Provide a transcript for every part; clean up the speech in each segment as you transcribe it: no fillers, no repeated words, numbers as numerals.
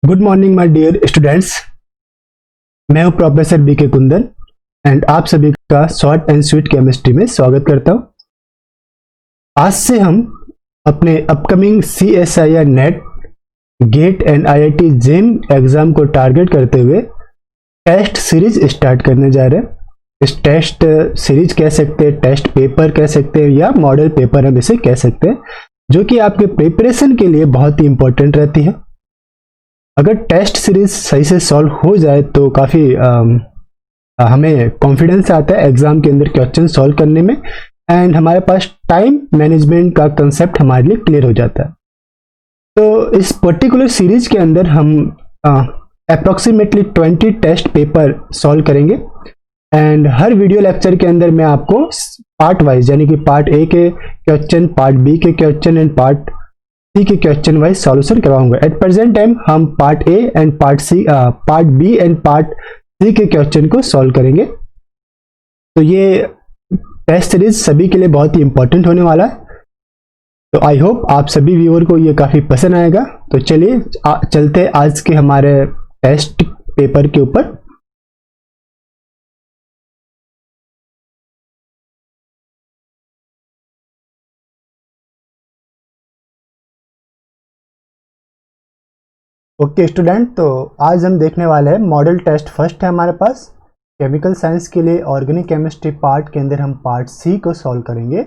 Good morning my dear students. मैं हूं professor B के कुंदन एंड आप सभी का शॉर्ट एंड स्वीट केमिस्ट्री में स्वागत करता हूं। आज से हम अपने upcoming CSIR NET GATE and IIT JAM exam को टारगेट करते हुए टेस्ट सीरीज स्टार्ट करने जा रहे हैं। इस टेस्ट सीरीज कह सकते हैं, टेस्ट पेपर कह सकते हैं या मॉडल पेपर हम इसे कह सकते हैं, जो कि आपके प्रिपरेशन के लिए बहुत ही इंपॉर्टेंट रहती है। अगर टेस्ट सीरीज सही से सॉल्व हो जाए तो काफ़ी हमें कॉन्फिडेंस आता है एग्जाम के अंदर क्वेश्चन सॉल्व करने में, एंड हमारे पास टाइम मैनेजमेंट का कंसेप्ट हमारे लिए क्लियर हो जाता है। तो इस पर्टिकुलर सीरीज के अंदर हम अप्रोक्सीमेटली 20 टेस्ट पेपर सॉल्व करेंगे एंड हर वीडियो लेक्चर के अंदर मैं आपको पार्ट वाइज यानी कि पार्ट ए के क्वेश्चन, पार्ट बी के क्वेश्चन एंड पार्ट सी के क्वेश्चन वाइज सॉल्यूशन करवाऊंगा। एट प्रेजेंट टाइम हम part A and part B and part C के क्वेश्चन को सॉल्व करेंगे। तो ये टेस्ट सीरीज सभी के लिए बहुत ही इंपॉर्टेंट होने वाला है। तो आई होप आप सभी व्यूअर को ये काफी पसंद आएगा। तो चलिए चलते आज के हमारे टेस्ट पेपर के ऊपर। ओके स्टूडेंट, तो आज हम देखने वाले हैं मॉडल टेस्ट फर्स्ट है हमारे पास केमिकल साइंस के लिए। ऑर्गेनिक केमिस्ट्री पार्ट के अंदर हम पार्ट सी को सॉल्व करेंगे।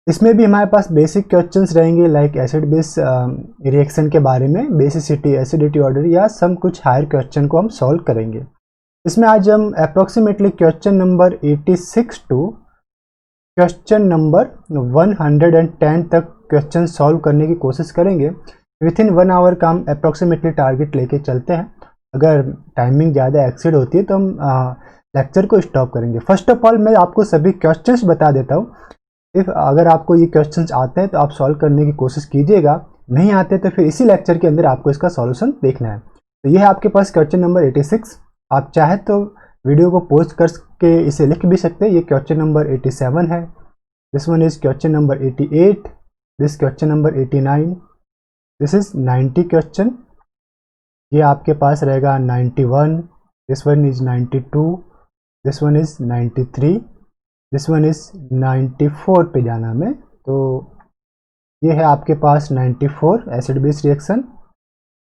इसमें भी हमारे पास बेसिक क्वेश्चंस रहेंगे लाइक एसिड बेस रिएक्शन के बारे में, बेसिसिटी, एसिडिटी ऑर्डर या सम कुछ हायर क्वेश्चन को हम सॉल्व करेंगे। इसमें आज हम approximately question number 86 to question number 110 तक क्वेश्चन सॉल्व करने की कोशिश करेंगे। विथ इन 1 आवर का हम अप्रोक्सीमेटली टारगेट लेके चलते हैं। अगर टाइमिंग ज़्यादा एक्सीड होती है तो हम लेक्चर को स्टॉप करेंगे। फर्स्ट ऑफ ऑल मैं आपको सभी क्वेश्चंस बता देता हूँ। अगर आपको ये क्वेश्चंस आते हैं तो आप सॉल्व करने की कोशिश कीजिएगा, नहीं आते तो फिर इसी लेक्चर के अंदर आपको इसका सॉल्यूशन देखना है। तो ये है आपके पास क्वेश्चन नंबर 86। आप चाहे तो वीडियो को पॉज करके इसे लिख भी सकते हैं। ये क्वेश्चन नंबर 87 है। This one is question number 88, this question number 89, this is 90 question. ये आपके पास रहेगा 91, this one is 92, this one is 93, this one is 94 पे जाना हमें। तो ये है आपके पास 94 acid base reaction,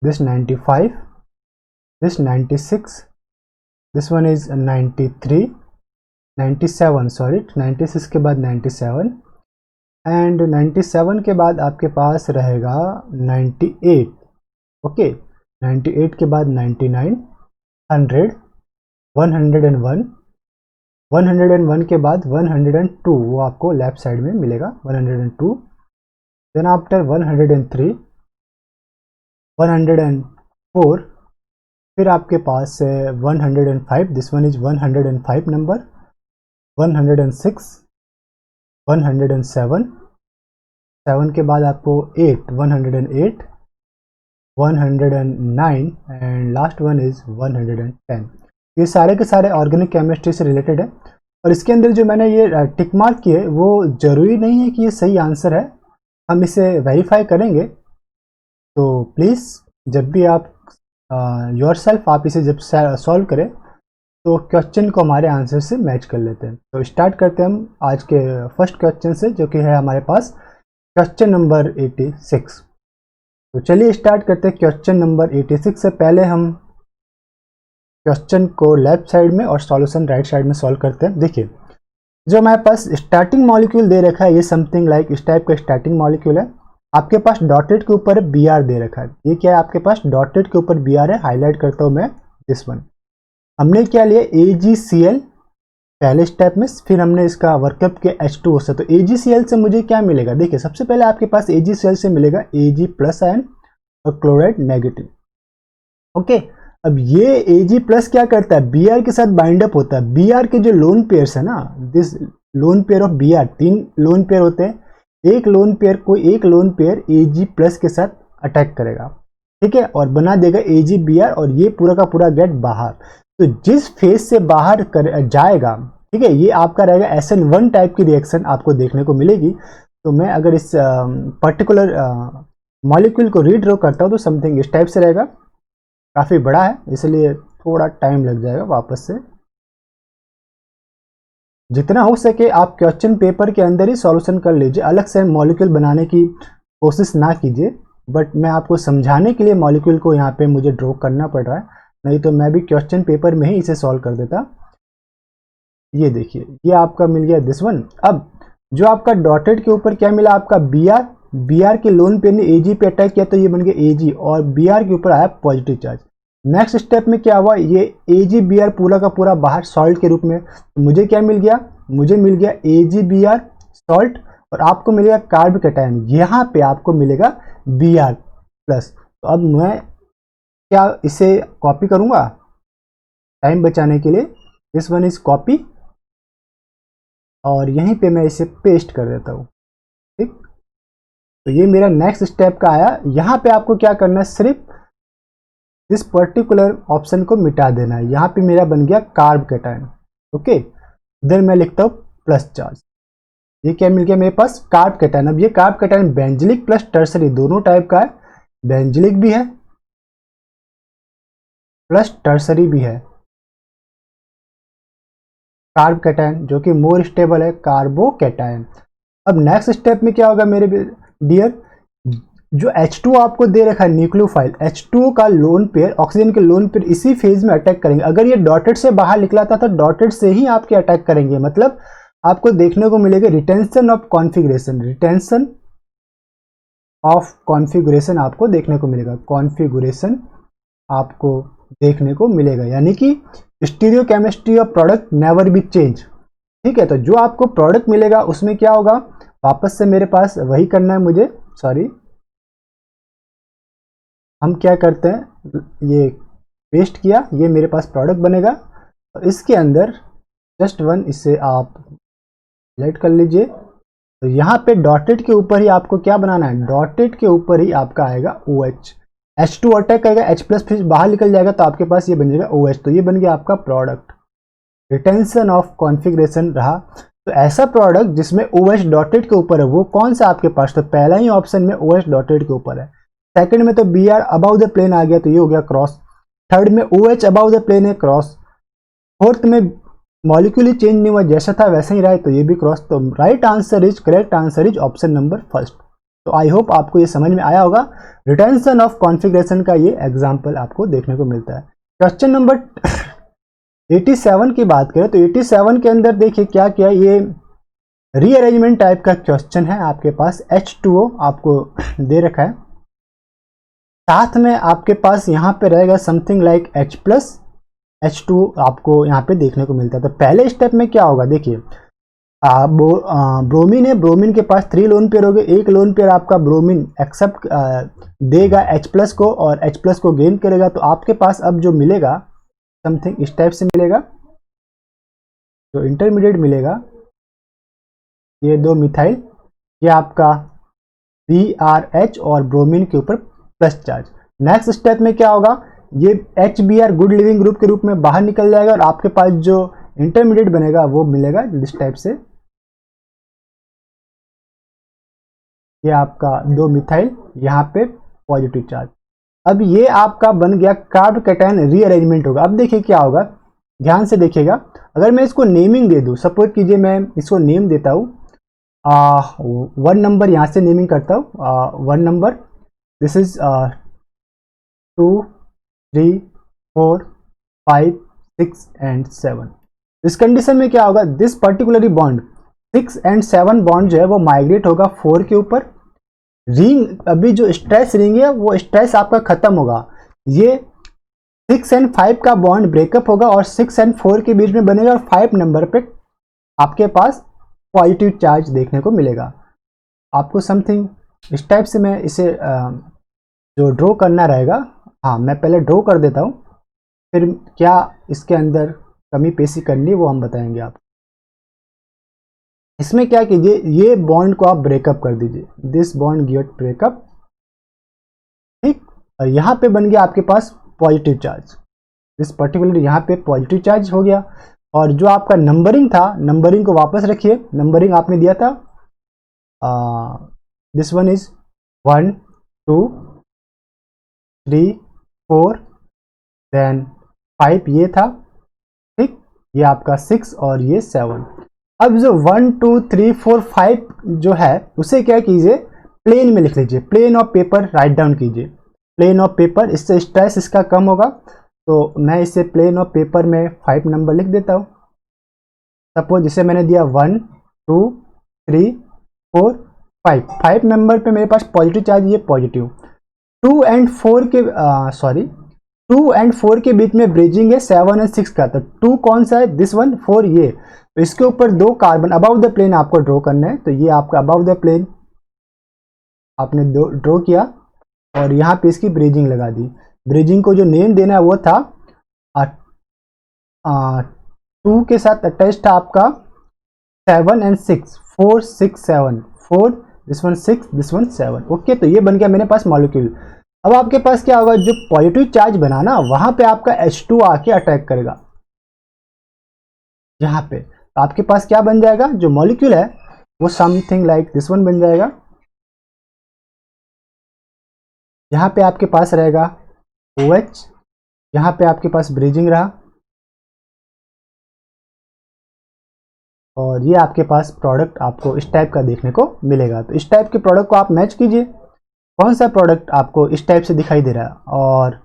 this 95, this 96, this one is 93, 97 sorry 96 के बाद 97 एंड 97 के बाद आपके पास रहेगा 98। ओके, 98 के बाद 99, 100, 101, 101 के बाद 102, वो आपको लेफ्ट साइड में मिलेगा 102। देन आफ्टर 103, 104, फिर आपके पास 105, दिस वन इज 105 नंबर, 106, 107, 7 के बाद आपको 8, 108, 109 एंड लास्ट वन इज 110। ये सारे के सारे ऑर्गेनिक केमिस्ट्री से रिलेटेड है। और इसके अंदर जो मैंने ये टिक मार्क किए वो ज़रूरी नहीं है कि ये सही आंसर है, हम इसे वेरीफाई करेंगे। तो प्लीज़ जब भी आप योरसेल्फ आप इसे जब सॉल्व करें तो क्वेश्चन को हमारे आंसर से मैच कर लेते हैं। तो स्टार्ट करते हैं हम आज के फर्स्ट क्वेश्चन से, जो कि है हमारे पास क्वेश्चन नंबर 86। तो चलिए स्टार्ट करते हैं क्वेश्चन नंबर 86 से। पहले हम क्वेश्चन को लेफ्ट साइड में और सॉल्यूशन राइट साइड में सॉल्व करते हैं। देखिए, जो हमारे पास स्टार्टिंग मॉलिक्यूल दे रखा है, ये समथिंग लाइक इस टाइप का स्टार्टिंग मॉलिक्यूल है। आपके पास डॉटेड के ऊपर Br दे रखा है। ये क्या है, आपके पास डॉटेड के ऊपर Br है। हाईलाइट करता हूँ मैं दिस वन। हमने क्या लिया AgCl पहले स्टेप में, फिर हमने इसका वर्कअप किया H2O से। तो AgCl से मुझे क्या मिलेगा, देखिए सबसे पहले आपके पास AgCl से मिलेगा Ag+ आयन और क्लोराइड नेगेटिव। ओके, अब ये Ag+ क्या करता है, Br के साथ बाइंड अप होता है। Br के जो लोन पेयर्स है ना, this lone pair of Br, 3 lone pair होते हैं। एक लोन पेयर Ag+ के साथ अटैक करेगा, ठीक है, और बना देगा AgBr और ये पूरा का पूरा गेट बाहर। तो जिस फेज से बाहर जाएगा, ठीक है, ये आपका रहेगा SN1 टाइप की रिएक्शन आपको देखने को मिलेगी। तो मैं अगर इस पर्टिकुलर मॉलिक्यूल को रीड्रॉ करता हूँ तो समथिंग इस टाइप से रहेगा। काफ़ी बड़ा है इसलिए थोड़ा टाइम लग जाएगा वापस से। जितना हो सके आप क्वेश्चन पेपर के अंदर ही सॉल्यूशन कर लीजिए, अलग से मॉलिक्यूल बनाने की कोशिश ना कीजिए। बट मैं आपको समझाने के लिए मॉलिक्यूल को यहाँ पे मुझे ड्रॉ करना पड़ रहा है, नहीं तो मैं भी क्वेश्चन पेपर में ही इसे सॉल्व कर देता। ये देखिए, ये आपका मिल गया दिस वन। अब जो आपका डॉटेड के ऊपर क्या मिला, आपका बी आर के लोन पेयर ने एजी पे अटैक किया तो ये बन गया एजी, और बी आर के ऊपर आया पॉजिटिव चार्ज। नेक्स्ट स्टेप में क्या हुआ, ये एजी बी आर पूरा का पूरा बाहर सॉल्ट के रूप में, तो मुझे क्या मिल गया, मुझे मिल गया एजी बी आर सॉल्ट, और आपको मिलेगा कार्ब कैटायन, यहाँ पे आपको मिलेगा बी आर प्लस। तो अब मैं क्या इसे कॉपी करूँगा टाइम बचाने के लिए, दिस वन इज कॉपी, और यहीं पे मैं इसे पेस्ट कर देता हूँ। ठीक, तो ये मेरा नेक्स्ट स्टेप का आया। यहाँ पे आपको क्या करना है, सिर्फ इस पर्टिकुलर ऑप्शन को मिटा देना है। यहाँ पे मेरा बन गया कार्ब कैटायन। ओके, इधर मैं लिखता हूँ प्लस चार्ज। ये क्या मिल गया मेरे पास, कार्ब कैटायन। अब ये carb cation benzylic plus tertiary दोनों टाइप का है, बेंजिलिक भी है प्लस टर्सरी भी है। कार्ब कैटायन जो कि मोर स्टेबल है, कार्बो कैटायन। अब नेक्स्ट स्टेप में क्या होगा मेरे डियर, जो H2 आपको दे रखा है न्यूक्लियोफाइल, H2 का लोन पेयर ऑक्सीजन के लोन पेयर इसी फेज में अटैक करेंगे। अगर ये डॉटेड से बाहर निकला था तो डॉटेड से ही आपके अटैक करेंगे, मतलब आपको देखने को मिलेगा retention of configuration, retention of configuration आपको देखने को मिलेगा, कॉन्फ़िगरेशन आपको देखने को मिलेगा, यानी कि stereochemistry of product never be change. ठीक है, तो जो आपको प्रोडक्ट मिलेगा उसमें क्या होगा, वापस से मेरे पास वही करना है मुझे, सॉरी हम क्या करते हैं, ये पेस्ट किया, ये मेरे पास प्रोडक्ट बनेगा, और इसके अंदर जस्ट वन इसे आप सिलेक्ट कर लीजिए। तो यहाँ पे डॉटेड के ऊपर ही आपको क्या बनाना है, डॉटेड के ऊपर ही आपका आएगा OH, H2 अटैक करेगा, H प्लस फिर बाहर निकल जाएगा तो आपके पास ये बन जाएगा OH। तो ये बन गया आपका प्रोडक्ट, रिटेंशन ऑफ कॉन्फ़िगरेशन रहा। तो ऐसा प्रोडक्ट जिसमें OH डॉटेड के ऊपर है वो कौन सा आपके पास, तो पहला ही ऑप्शन में OH डॉटेड के ऊपर है। सेकंड में तो Br अबाउ द प्लेन आ गया तो ये हो गया क्रॉस। थर्ड में OH अबाउ द प्लेन है, क्रॉस। फोर्थ में मॉलिक्यूल ही चेंज नहीं हुआ, जैसा था वैसा ही रहा है तो ये भी क्रॉस। तो right answer is, correct answer is option number first. तो आई होप आपको ये समझ में आया होगा। रिटेंशन ऑफ कॉन्फ़िगरेशन का ये एग्जाम्पल आपको देखने को मिलता है। क्वेश्चन नंबर 87 की बात करें तो 87 के अंदर देखिए क्या किया, ये रीअरेंजमेंट टाइप का क्वेश्चन है। आपके पास H2O आपको दे रखा है, साथ में आपके पास यहाँ पे रहेगा something like H plus H2 आपको यहाँ पे देखने को मिलता है। तो पहले स्टेप में क्या होगा, देखिए ब्रोमीन है, ब्रोमीन के पास 3 लोन पेयर हो गए, एक लोन पेयर आपका ब्रोमीन एक्सेप्ट देगा H प्लस को और H प्लस को गेन करेगा। तो आपके पास अब जो मिलेगा समथिंग इस टाइप से मिलेगा, जो इंटरमीडिएट मिलेगा, ये 2 मिथाइल, ये आपका BRH और ब्रोमीन के ऊपर प्लस चार्ज। नेक्स्ट स्टेप में क्या होगा, ये HBr गुड लिविंग ग्रुप के रूप में बाहर निकल जाएगा और आपके पास जो इंटरमीडिएट बनेगा वो मिलेगा इस टाइप से, ये आपका 2 मिथाइल, यहाँ पे पॉजिटिव चार्ज। अब ये आपका बन गया कार्ब कैटायन रीअरेंजमेंट होगा। अब देखिए क्या होगा, ध्यान से देखिएगा, अगर मैं इसको नेमिंग दे दूं, सपोज कीजिए मैं इसको नेम देता हूँ 1 नंबर, यहाँ से नेमिंग करता हूँ 1 नंबर, दिस इज 2 3 4 5 6 एंड 7। इस कंडीशन में क्या होगा, this particularly bond 6 and 7 bond जो है वो माइग्रेट होगा 4 के ऊपर। रिंग, अभी जो स्ट्रेस रिंग है वो स्ट्रेस आपका खत्म होगा, ये 6 एंड 5 का बॉन्ड ब्रेकअप होगा और 6 एंड 4 के बीच में बनेगा और 5 नंबर पे आपके पास पॉजिटिव चार्ज देखने को मिलेगा। आपको समथिंग इस टाइप से मैं इसे जो ड्रॉ करना रहेगा, हाँ मैं पहले ड्रॉ कर देता हूँ, फिर क्या इसके अंदर कमी पेशी करनी है वो हम बताएंगे आप। इसमें क्या कीजिए, ये बॉन्ड को आप ब्रेकअप कर दीजिए, दिस बॉन्ड गेट ब्रेकअप, ठीक, और यहाँ पे बन गया आपके पास पॉजिटिव चार्ज, दिस पर्टिकुलर यहाँ पे पॉजिटिव चार्ज हो गया। और जो आपका नंबरिंग था, नंबरिंग को वापस रखिए, नंबरिंग आपने दिया था दिस वन इज 1 2 3 4 देन 5 ये था, ठीक, ये आपका 6 और ये 7। अब जो 1 2 3 4 5 जो है उसे क्या कीजिए, प्लेन में लिख लीजिए, plane of paper write down कीजिए, प्लेन ऑफ पेपर, इससे स्ट्रेस इसका कम होगा। तो मैं इसे प्लेन ऑफ पेपर में 5 नंबर लिख देता हूँ। सपोज इसे मैंने दिया 1 2 3 4 5, 5 नंबर पे मेरे पास पॉजिटिव चार्ज, ये पॉजिटिव। 2 एंड 4 के सॉरी 2 एंड 4 के बीच में ब्रिजिंग है 7 एंड 6 का, तो 2 कौन सा है, दिस वन, 4 ये, तो इसके ऊपर 2 कार्बन अबाउ द प्लेन आपको ड्रॉ करना है। तो ये आपका अबाउ द प्लेन आपने ड्रॉ किया और यहाँ पे इसकी ब्रिजिंग लगा दी। ब्रिजिंग को जो नेम देना है वो था 2 के साथ अटैच था आपका 7 and 6, 4 6 7, 4 this one 6 this one 7। Okay, तो ये बन गया मेरे पास मॉलिक्यूल। अब आपके पास क्या होगा, जो पॉजिटिव चार्ज बना ना वहां पे आपका H2 आके अटैक करेगा यहाँ पे, तो आपके पास क्या बन जाएगा, जो मॉलिक्यूल है वो समथिंग लाइक दिस वन बन जाएगा। यहाँ पे आपके पास रहेगा OH, यहाँ पे आपके पास ब्रिजिंग रहा, और ये आपके पास प्रोडक्ट आपको इस टाइप का देखने को मिलेगा। तो इस टाइप के प्रोडक्ट को आप मैच कीजिए, कौन सा प्रोडक्ट आपको इस टाइप से दिखाई दे रहा है। और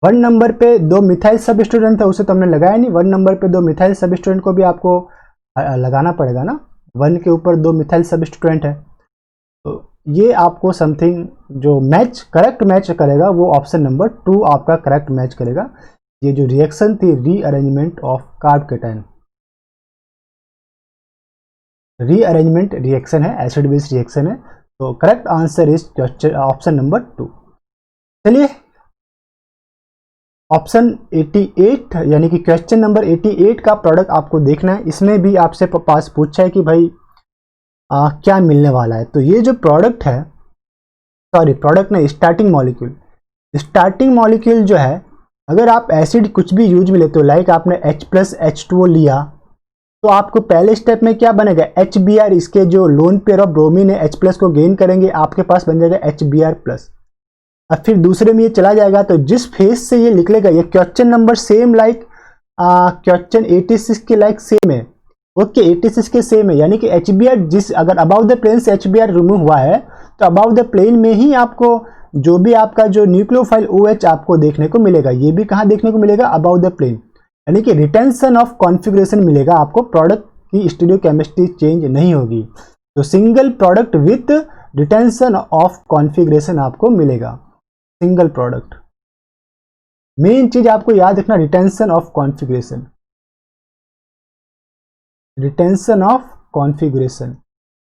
1 नंबर पे 2 मिथाइल सब स्टूडेंट था, उसे तो हमने लगाया नहीं। 1 नंबर पे 2 मिथाइल सब स्टूडेंट को भी आपको लगाना पड़ेगा ना, 1 के ऊपर 2 मिथाइल सब स्टूडेंट है। तो ये आपको समथिंग जो मैच करेक्ट मैच करेगा वो ऑप्शन नंबर 2 आपका करेक्ट मैच करेगा। ये जो रिएक्शन थी rearrangement of carb cation, rearrangement reaction है, एसिड बेस रिएक्शन है। तो correct answer is option number 2। चलिए ऑप्शन 88 यानी कि क्वेश्चन नंबर 88 का प्रोडक्ट आपको देखना है। इसमें भी आपसे पास पूछा है कि भाई क्या मिलने वाला है। तो ये जो प्रोडक्ट है, सॉरी प्रोडक्ट नहीं, स्टार्टिंग मॉलिक्यूल, स्टार्टिंग मॉलिक्यूल जो है, अगर आप एसिड कुछ भी यूज में लेते हो, लाइक आपने H+H2O लिया, तो आपको पहले स्टेप में क्या बनेगा, HBr, इसके जो लोन पेयर ऑफ ब्रोमीन है H+ को गेन करेंगे, आपके पास बन जाएगा HBr+। अब फिर दूसरे में ये चला जाएगा, तो जिस फेज से ये निकलेगा, ये question number same like question 86 के लाइक सेम है। ओके, 86 के सेम है, यानी कि HBr जिस अगर अबाउ द प्लेन से HBr रिमूव हुआ है, तो अबाउ द प्लेन में ही आपको जो भी आपका जो न्यूक्लियोफाइल OH आपको देखने को मिलेगा, ये भी कहाँ देखने को मिलेगा, अबाउ द प्लेन, यानी कि रिटेंशन ऑफ कॉन्फ़िगरेशन मिलेगा आपको, प्रोडक्ट की स्टीरियोकेमिस्ट्री चेंज नहीं होगी। तो single product with retention of configuration आपको मिलेगा, सिंगल प्रोडक्ट। मेन चीज आपको याद रखना, retention of configuration, retention of configuration.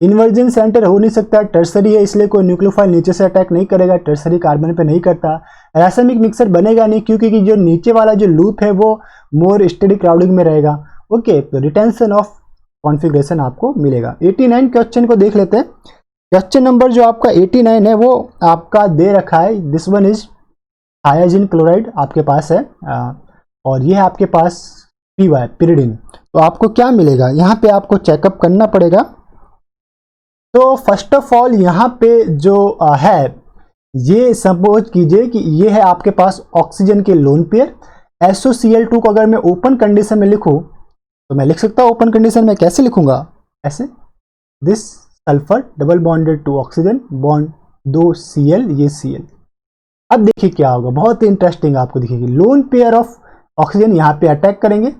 Inversion centre हो नहीं सकता, टर्सरी है, इसलिए कोई न्यूक्लियोफाइल नीचे से अटैक नहीं करेगा, टर्सरी कार्बन पे नहीं करता। रासायनिक मिक्सर बनेगा नहीं, क्योंकि जो नीचे वाला जो लूप है वो मोर स्टडी क्राउडिंग में रहेगा। ओके, तो रिटेंशन ऑफ कॉन्फ़िगरेशन आपको मिलेगा। 89 क्वेश्चन को देख लेते हैं। क्वेश्चन नंबर जो आपका 89 है वो आपका दे रखा है, this one is hydrogen chloride आपके पास है, और ये है आपके पास PY पिरिडिन। तो आपको क्या मिलेगा, यहाँ पे आपको चेकअप करना पड़ेगा। तो फर्स्ट ऑफ ऑल यहाँ पे जो है, ये सपोज कीजिए कि ये है आपके पास ऑक्सीजन के लोन पेयर। SOCl2 को अगर मैं ओपन कंडीशन में लिखूं, तो मैं लिख सकता हूँ ओपन कंडीशन में, कैसे लिखूंगा, ऐसे, this sulphur double bonded to oxygen bond 2 Cl, ये Cl। अब देखिए क्या होगा, बहुत इंटरेस्टिंग आपको दिखेगी, लोन पेयर ऑफ ऑक्सीजन यहाँ पे अटैक करेंगे,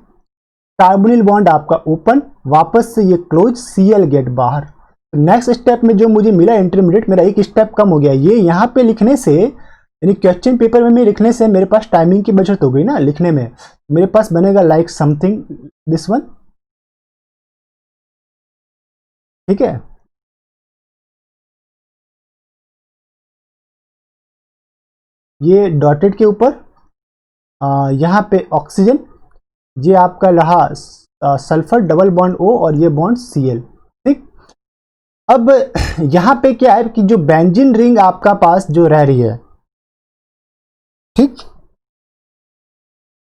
कार्बोनिल बॉन्ड आपका ओपन, वापस से ये क्लोज, Cl गेट बाहर। नेक्स्ट स्टेप में जो मुझे मिला इंटरमीडिएट, मेरा एक स्टेप कम हो गया। ये यहाँ पे लिखने से, यानी क्वेश्चन पेपर में लिखने से मेरे पास टाइमिंग की बचत हो गई ना लिखने में। मेरे पास बनेगा लाइक समथिंग दिस वन, ठीक है। ये डॉटेड के ऊपर यहाँ पे ऑक्सीजन, ये आपका रहा सल्फर डबल बॉन्ड O और ये बॉन्ड Cl, ठीक। अब यहाँ पे क्या है कि जो बेंजीन रिंग आपका पास जो रह रही है, ठीक।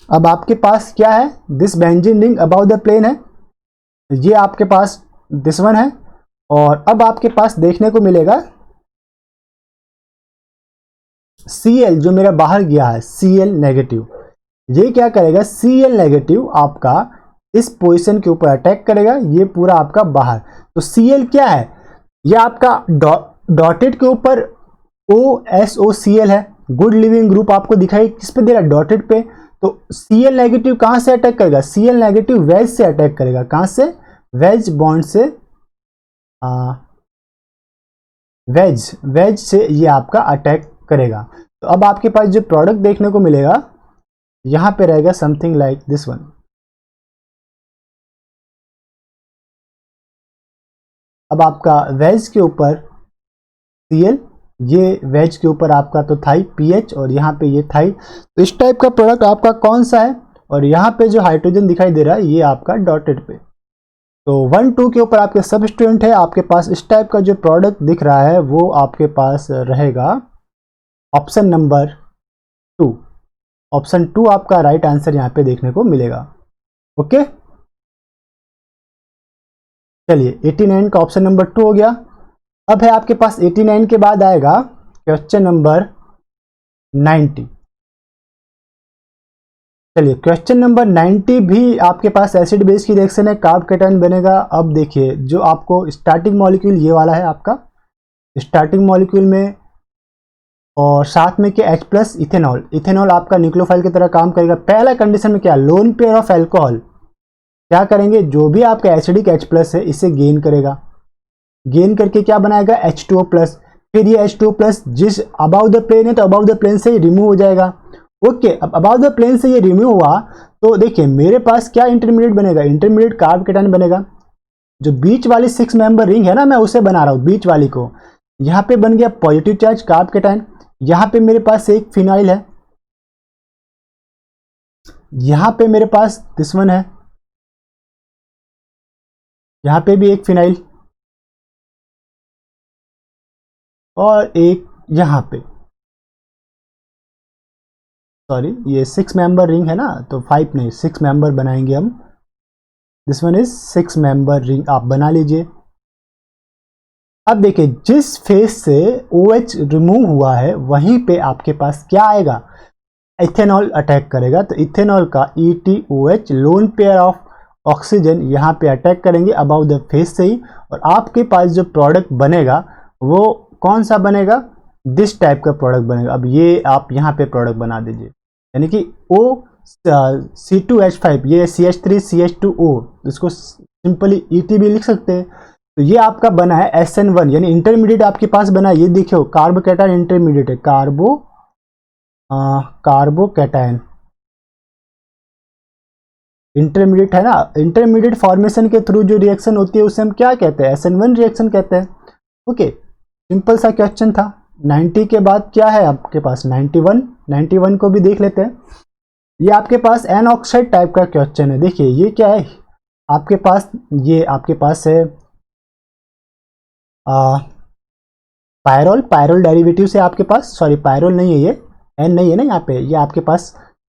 अब आपके पास क्या है, this benzene ring above the plane है, ये आपके पास दिस वन है, और अब आपके पास देखने को मिलेगा Cl जो मेरा बाहर गया है, Cl नेगेटिव, ये क्या करेगा, Cl नेगेटिव आपका इस पोजीशन के ऊपर अटैक करेगा, ये पूरा आपका बाहर। तो Cl क्या है, ये आपका डॉटेड के ऊपर OSOCl है, गुड लिविंग ग्रुप आपको दिखाई किस पे दे रहा है, डॉटेड पे। तो Cl नेगेटिव कहां से अटैक करेगा, Cl नेगेटिव वेज से अटैक करेगा, कहां से, वेज बॉन्ड से, वेज से ये आपका अटैक करेगा। तो अब आपके पास जो प्रोडक्ट देखने को मिलेगा यहां पे रहेगा समथिंग लाइक दिस वन। अब आपका वेज के ऊपर Cl, ये वेज के ऊपर आपका तो थाई PH और यहाँ पे ये थाई। तो इस टाइप का प्रोडक्ट आपका कौन सा है, और यहाँ पे जो हाइड्रोजन दिखाई दे रहा है ये आपका डॉटेड पे। तो 1 2 के ऊपर आपके सब स्टूडेंट है, आपके पास इस टाइप का जो प्रोडक्ट दिख रहा है वो आपके पास रहेगा ऑप्शन नंबर 2। ऑप्शन 2 आपका राइट आंसर यहाँ पे देखने को मिलेगा। ओके, चलिए 89 का ऑप्शन नंबर 2 हो गया। अब है आपके पास 89 के बाद आएगा क्वेश्चन नंबर 90। चलिए क्वेश्चन नंबर 90 भी आपके पास एसिड बेस की रिएक्शन है, कार्ब कैटायन बनेगा। अब देखिए जो आपको स्टार्टिंग मॉलिक्यूल ये वाला है आपका स्टार्टिंग मॉलिक्यूल में, और साथ में क्या H+ इथेनॉल, इथेनॉल आपका न्यूक्लियोफाइल की तरह काम करेगा। पहला कंडीशन में क्या, लोन पेयर ऑफ एल्कोहल क्या करेंगे, जो भी आपका एसिडिक H+ है इसे गेन करेगा, गेन करके क्या बनाएगा H2O+। फिर ये H2O+ जिस अबाउ द प्लेन है तो अबाउ द प्लेन से रिमूव हो जाएगा। ओके, अब अबाउ द प्लेन से ये रिमूव हुआ तो देखिए मेरे पास क्या इंटरमीडिएट बनेगा, इंटरमीडिएट कार्ब कैटायन बनेगा। जो बीच वाली 6 मेंबर रिंग है ना, मैं उसे बना रहा हूँ बीच वाली को, यहाँ पे बन गया पॉजिटिव चार्ज कार्ब कैटायन। यहाँ पे मेरे पास एक फिनाइल है, यहाँ पे मेरे पास दिस वन है, यहाँ पे भी एक फिनाइल, और एक यहाँ पे, सॉरी ये 6 मेंबर रिंग है ना, तो 5 नहीं 6 मेंबर बनाएंगे हम। This one is 6 member ring, आप बना लीजिए। अब देखिए जिस फेस से OH रिमूव हुआ है वहीं पे आपके पास क्या आएगा, इथेनॉल अटैक करेगा। तो इथेनॉल का ETOH lone pair of oxygen यहाँ पे अटैक करेंगे अबाउ द फेस से ही, और आपके पास जो प्रोडक्ट बनेगा वो कौन सा बनेगा, दिस टाइप का प्रोडक्ट बनेगा। अब ये आप यहाँ पे प्रोडक्ट बना दीजिए, यानी कि C2H5, ये CH3CH2O, इसको सिंपली ET भी लिख सकते हैं। तो ये आपका बना है SN1, यानी इंटरमीडिएट आपके पास बना है। ये देखियो कार्बो कैटायन इंटरमीडिएट है, कार्बो कैटायन इंटरमीडिएट है ना। इंटरमीडिएट फॉर्मेशन के थ्रू जो रिएक्शन होती है उसे हम क्या कहते हैं, SN1 रिएक्शन कहते हैं। ओके, सिंपल सा क्वेश्चन था। 90 के बाद क्या है आपके पास 91 को भी देख लेते हैं। ये आपके पास एन ऑक्साइड टाइप का क्वेश्चन है। देखिए ये क्या है आपके पास, ये आपके पास है पायरोल डेरिवेटिव से आपके पास, सॉरी पायरोल नहीं है, ये एन नहीं है ना यहाँ पे, ये आपके पास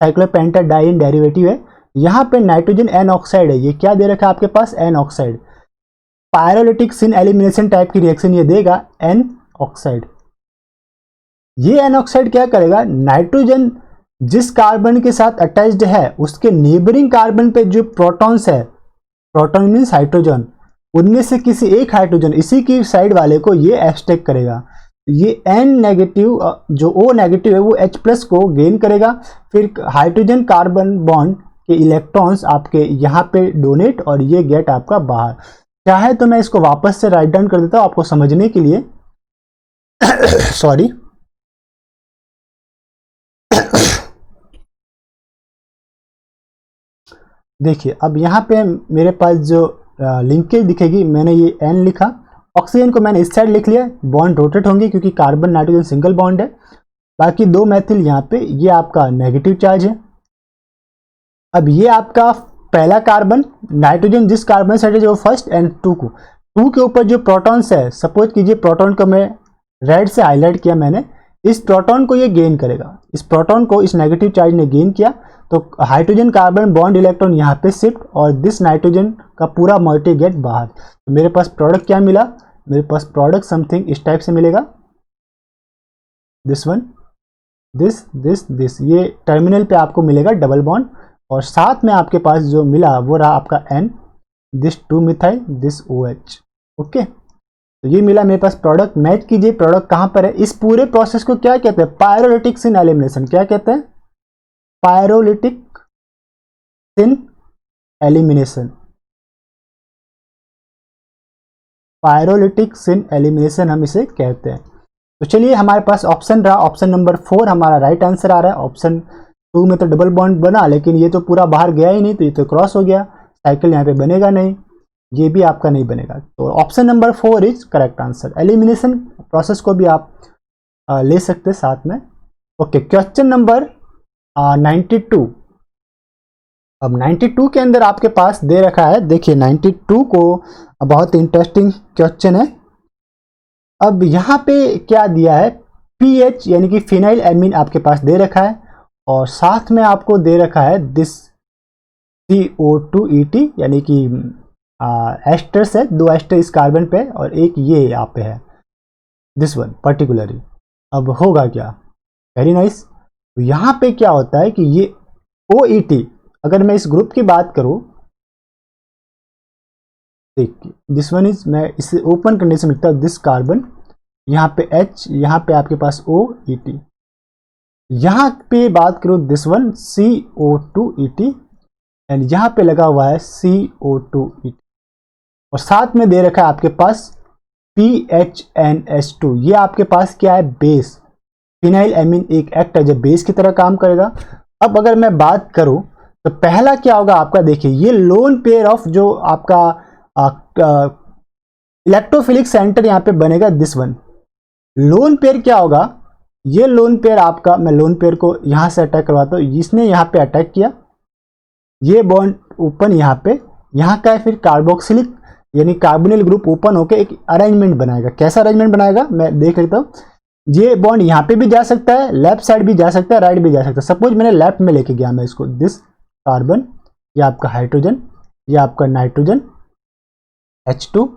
साइक्लोपेंटाडाइन डेरिवेटिव है। यहाँ पे नाइट्रोजन एन ऑक्साइड है, ये क्या दे रखा है आपके पास N oxide. पायरोलिटिक syn elimination type की रिएक्शन ये देगा एन ऑक्साइड। ये एन ऑक्साइड क्या करेगा, नाइट्रोजन जिस कार्बन के साथ अटैच्ड है उसके नेबरिंग कार्बन पे जो प्रोटॉन्स है, प्रोटॉन मीन्स हाइड्रोजन, उनमें से किसी एक हाइड्रोजन इसी की साइड वाले को ये एक्सट्रैक्ट करेगा। ये N नेगेटिव जो O नेगेटिव है वो H+ को गेन करेगा। फिर हाइड्रोजन कार्बन बॉन्ड के इलेक्ट्रॉन्स आपके यहाँ पे डोनेट, और ये गेट आपका बाहर। चाहे तो मैं इसको वापस से राइट डाउन कर देता हूँ आपको समझने के लिए सॉरी देखिए अब यहाँ पे मेरे पास जो लिंकेज दिखेगी, मैंने ये N लिखा, ऑक्सीजन को मैंने इस साइड लिख लिया, बॉन्ड रोटेट होंगे क्योंकि कार्बन नाइट्रोजन सिंगल बॉन्ड है। बाकी 2 मैथिल यहाँ पे, ये आपका नेगेटिव चार्ज है। अब ये आपका पहला कार्बन, नाइट्रोजन जिस कार्बन साइड है जो फर्स्ट, एंड 2 के ऊपर जो प्रोटॉन्स है, सपोज कीजिए प्रोटॉन को मैं रेड से हाईलाइट किया मैंने, इस प्रोटॉन को ये गेन करेगा, इस प्रोटॉन को इस नेगेटिव चार्ज ने गेन किया, तो हाइड्रोजन कार्बन बॉन्ड इलेक्ट्रॉन यहाँ पे शिफ्ट, और दिस नाइट्रोजन का पूरा मॉलिक्यूल गेट बाहर। तो मेरे पास प्रोडक्ट क्या मिला, मेरे पास प्रोडक्ट समथिंग इस टाइप से मिलेगा, दिस वन। दिस, ये टर्मिनल पे आपको मिलेगा डबल बॉन्ड, और साथ में आपके पास जो मिला वो रहा आपका N, this 2 methyl, this OH। Okay, तो ये मिला मेरे पास प्रोडक्ट। मैच कीजिए प्रोडक्ट कहाँ पर है। इस पूरे प्रोसेस को क्या कहते हैं? पायरोलिटिक सिन एलिमिनेशन। क्या कहते हैं? पायरोलिटिक सिन एलिमिनेशन। पायरोलिटिक सिन एलिमिनेशन हम इसे कहते हैं। तो चलिए, हमारे पास ऑप्शन रहा, ऑप्शन नंबर 4 हमारा राइट आंसर आ रहा है। ऑप्शन 2 में तो डबल बॉन्ड बना, लेकिन ये तो पूरा बाहर गया ही नहीं, तो ये तो क्रॉस हो गया, साइकिल यहाँ पे बनेगा नहीं, ये भी आपका नहीं बनेगा। तो option number 4 is correct answer. Elimination process को भी आप ले सकते साथ में। Okay, question number 92। अब 92 के अंदर आपके पास दे रखा है, देखिए 92 को बहुत इंटरेस्टिंग क्वेश्चन है। अब यहाँ पे क्या दिया है? पीएच यानी कि फिनाइल एमीन आपके पास दे रखा है, और साथ में आपको दे रखा है दिस CO2ET, यानी कि एस्टर्स है, 2 एस्टर इस कार्बन पे और एक ये यहाँ पे है, दिस वन पर्टिकुलरली। अब होगा क्या? Very nice. तो यहाँ पे क्या होता है कि ये OET, अगर मैं इस ग्रुप की बात करूं, देखिए दिस वन इज, मैं इसे ओपन करने से मिलता है दिस कार्बन, यहाँ पे H, यहाँ पे आपके पास OET, यहाँ पे बात करूं दिस वन CO2ET, एंड यहाँ पे लगा हुआ है CO2ET, और साथ में दे रखा है आपके पास PHNS2। ये आपके पास क्या है? बेस। फिनाइल एमीन एक एक्ट एज ए बेस की तरह काम करेगा। अब अगर मैं बात करूं तो पहला क्या होगा आपका, देखिए ये लोन पेयर ऑफ जो आपका इलेक्ट्रोफिलिक सेंटर यहाँ पे बनेगा, दिस वन लोन पेयर क्या होगा? ये लोन पेयर आपका, मैं लोन पेयर को यहां से अटैक करवाता हूं, इसने यहाँ पे अटैक किया, ये बॉन्ड ओपन यहाँ पे, यहाँ का है फिर कार्बोक्सिलिक यानी कार्बोनिल ग्रुप ओपन होकर एक अरेंजमेंट बनाएगा। कैसा अरेंजमेंट बनाएगा मैं देख लेता हूँ। ये बॉन्ड यहाँ पे भी जा सकता है, लेफ्ट साइड भी जा सकता है, राइट भी जा सकता है। सपोज मैंने लेफ्ट में लेके गया मैं इसको, दिस कार्बन, ये आपका हाइड्रोजन, ये आपका नाइट्रोजन H2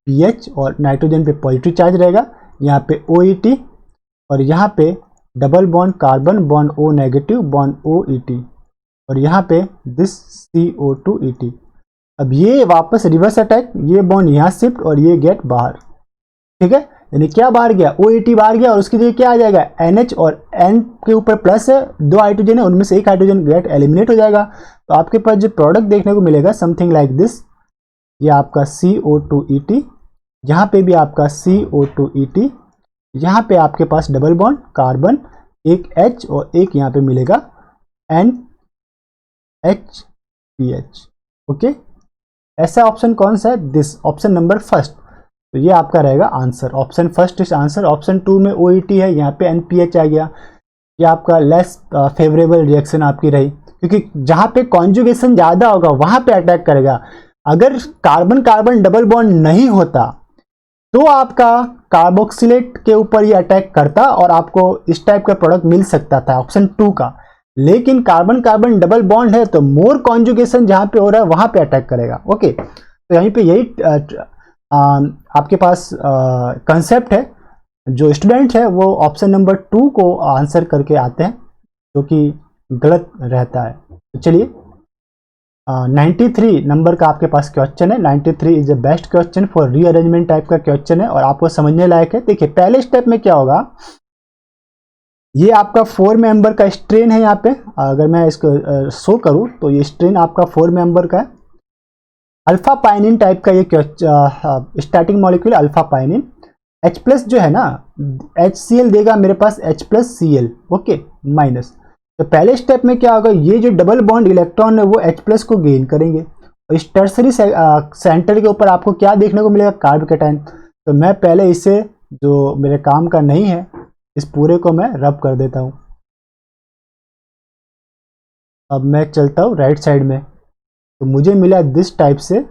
PH, और नाइट्रोजन पे पॉजिटिव चार्ज रहेगा, यहाँ पे OET, और यहाँ पे double bond carbon bond O negative bond OET, और यहाँ पे दिस CO2ET। अब ये वापस रिवर्स अटैक, ये बॉन्ड यहाँ शिफ्ट और ये गेट बाहर, ठीक है, यानी क्या बाहर गया? OET बाहर गया, और उसकी जगह क्या आ जाएगा? NH, और N के ऊपर प्लस है, 2 हाइड्रोजन है, उनमें से एक हाइड्रोजन गेट एलिमिनेट हो जाएगा। तो आपके पास जो प्रोडक्ट देखने को मिलेगा समथिंग लाइक दिस, ये आपका CO2ET, यहाँ पे भी आपका CO2ET, यहाँ पे आपके पास डबल बॉन्ड कार्बन, एक H और एक यहाँ पे मिलेगा NHPH। ओके, ऐसा ऑप्शन कौन सा है? This option number first. तो ये आपका रहेगा आंसर, ऑप्शन फर्स्ट इस आंसर। ऑप्शन 2 में OET है, यहाँ पे NPH आ गया, ये आपका लेस फेवरेबल रिएक्शन आपकी रही, क्योंकि जहाँ पे कॉन्जुगेशन ज़्यादा होगा वहाँ पे अटैक करेगा। अगर कार्बन कार्बन डबल बॉन्ड नहीं होता तो आपका कार्बोक्सिलेट के ऊपर ये अटैक करता और आपको इस टाइप का प्रोडक्ट मिल सकता था, ऑप्शन 2 का। लेकिन कार्बन कार्बन डबल बॉन्ड है तो मोर कॉन्जुगेशन जहां पे हो रहा है वहां पे अटैक करेगा। ओके, तो यहीं पे यही आपके पास कंसेप्ट है। जो स्टूडेंट है वो ऑप्शन नंबर 2 को आंसर करके आते हैं, जो कि गलत रहता है। तो चलिए 93 नंबर का आपके पास क्वेश्चन है। 93 is the best question for rearrangement type का क्वेश्चन है और आपको समझने लायक है। देखिए पहले स्टेप में क्या होगा, ये आपका 4 मेंबर का स्ट्रेन है। यहाँ पे अगर मैं इसको शो करूँ तो ये स्ट्रेन आपका 4 मेंबर का है, अल्फा पाइनिन टाइप का ये starting molecule alpha pinene. H plus जो है ना, HCl देगा मेरे पास H plus Cl, okay minus. तो पहले स्टेप में क्या होगा, ये जो डबल बॉन्ड इलेक्ट्रॉन है वो H प्लस को गेन करेंगे और इस टर्सरी सेंटर के ऊपर आपको क्या देखने को मिलेगा, कार्ब कैटायन। तो मैं पहले इसे, जो मेरे काम का नहीं है, इस पूरे को मैं रब कर देता हूँ। अब मैं चलता हूँ राइट साइड में, तो मुझे मिला दिस टाइप से,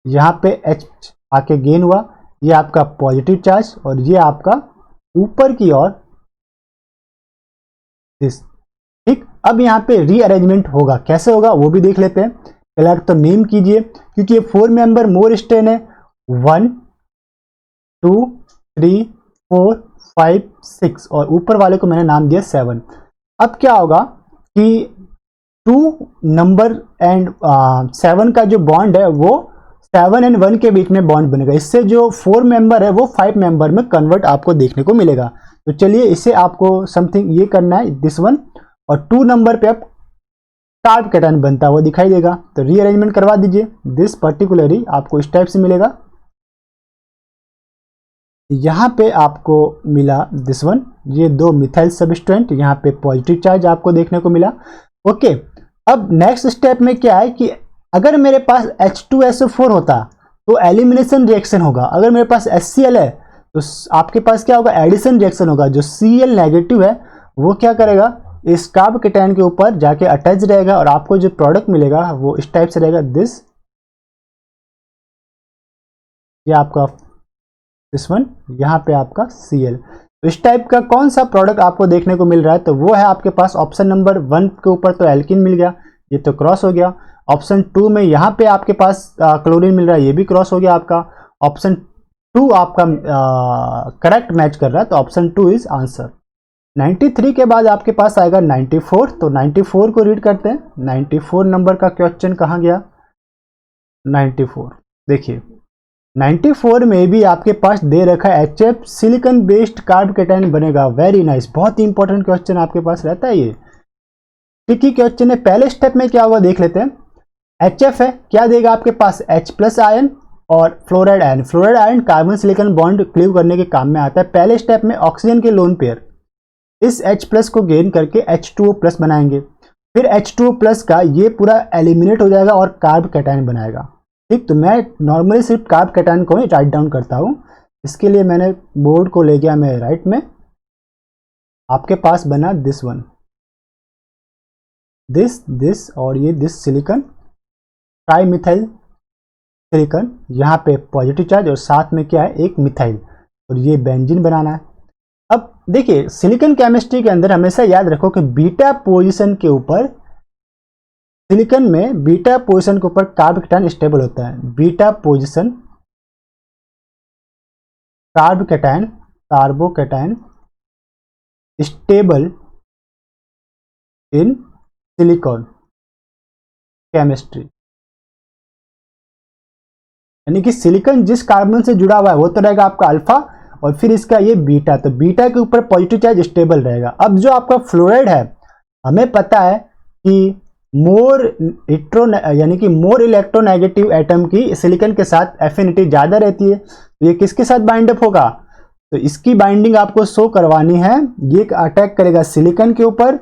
यहाँ पे H आके गेन हुआ, ये आपका पॉजिटिव चार्ज और ये आपका ऊपर की ओर दिस, ठीक। अब यहाँ पे रीअरेंजमेंट होगा, कैसे होगा वो भी देख लेते हैं। पहले तो नेम कीजिए, क्योंकि ये 4 मेंबर मोर स्ट्रेन है, 1 2 3 4 5 6 और ऊपर वाले को मैंने नाम दिया 7। अब क्या होगा कि 2 नंबर एंड 7 का जो बॉन्ड है वो 7 एंड 1 के बीच में बॉन्ड बनेगा। इससे जो 4 मेंबर है वो 5 मेंबर में कन्वर्ट आपको देखने को मिलेगा। तो चलिए इसे आपको समथिंग ये करना है, दिस वन, और 2 नंबर पे आप कार्ब कैटायन बनता हुआ दिखाई देगा। तो रीअरेंजमेंट करवा दीजिए, दिस पर्टिकुलरली आपको इस टाइप से मिलेगा। यहाँ पे आपको मिला दिस वन, ये 2 मिथाइल सबस्टेंट, यहाँ पे पॉजिटिव चार्ज आपको देखने को मिला। ओके, अब नेक्स्ट स्टेप में क्या है कि अगर मेरे पास H2SO4 होता तो एलिमिनेशन रिएक्शन होगा, अगर मेरे पास HCl है तो आपके पास क्या होगा, एडिशन रिएक्शन होगा। जो Cl नेगेटिव है वो क्या करेगा, इस कार्ब कैटायन के ऊपर जाके अटैच रहेगा और आपको जो प्रोडक्ट मिलेगा वो इस टाइप से रहेगा, दिस, ये आपका दिस वन, यहाँ पे आपका Cl। तो इस टाइप का कौन सा प्रोडक्ट आपको देखने को मिल रहा है, तो वो है आपके पास ऑप्शन नंबर 1 के ऊपर तो एल्किन मिल गया, ये तो क्रॉस हो गया। ऑप्शन 2 में यहाँ पे आपके पास क्लोरीन मिल रहा है, ये भी क्रॉस हो गया आपका। ऑप्शन 2 आपका करेक्ट मैच कर रहा है, तो ऑप्शन 2 इज आंसर। 93 के बाद आपके पास आएगा 94। तो 94 को रीड करते हैं। 94 नंबर का क्वेश्चन कहाँ गया, 94 देखिए, 94 में भी आपके पास दे रखा है HF silicon based carb cation बनेगा। वेरी नाइस, बहुत ही इंपॉर्टेंट क्वेश्चन आपके पास रहता है, ये ट्रिकी क्वेश्चन है। पहले स्टेप में क्या होगा देख लेते हैं। HF है, क्या देगा आपके पास, H+ आयन और fluoride ion. Fluoride ion carbon silicon bond cleave करने के काम में आता है। पहले स्टेप में ऑक्सीजन के लोन पेयर इस H+ को गेन करके H2O+ बनाएंगे, फिर H2O+ का ये पूरा एलिमिनेट हो जाएगा और कार्ब कैटायन बनाएगा। ठीक, तो मैं नॉर्मली सिर्फ कार्ब कैटायन को ही राइट डाउन करता हूँ, इसके लिए मैंने बोर्ड को ले गया मैं राइट में। आपके पास बना दिस वन, दिस और ये this silicon, tri methyl silicon, यहाँ पे पॉजिटिव चार्ज और साथ में क्या है, एक मिथाइल, और ये बेंजीन बनाना है। अब देखिए सिलिकॉन केमिस्ट्री के अंदर हमेशा याद रखो कि बीटा पोजीशन के ऊपर, सिलिकॉन में बीटा पोजीशन के ऊपर कार्ब कैटायन स्टेबल होता है। Beta position carb cation, कार्बो cation stable in silicon chemistry, यानी कि सिलिकॉन जिस कार्बन से जुड़ा हुआ है वो तो रहेगा आपका अल्फा और फिर इसका ये बीटा, तो बीटा के ऊपर पॉजिटिव चार्ज स्टेबल रहेगा। अब जो आपका फ्लोराइड है, हमें पता है कि मोर यानी कि मोर इलेक्ट्रोनेगेटिव एटम की सिलिकॉन के साथ एफिनिटी ज्यादा रहती है, तो ये किसके साथ बाइंड अप होगा, तो इसकी बाइंडिंग आपको शो करवानी है। ये अटैक करेगा सिलिकॉन के ऊपर,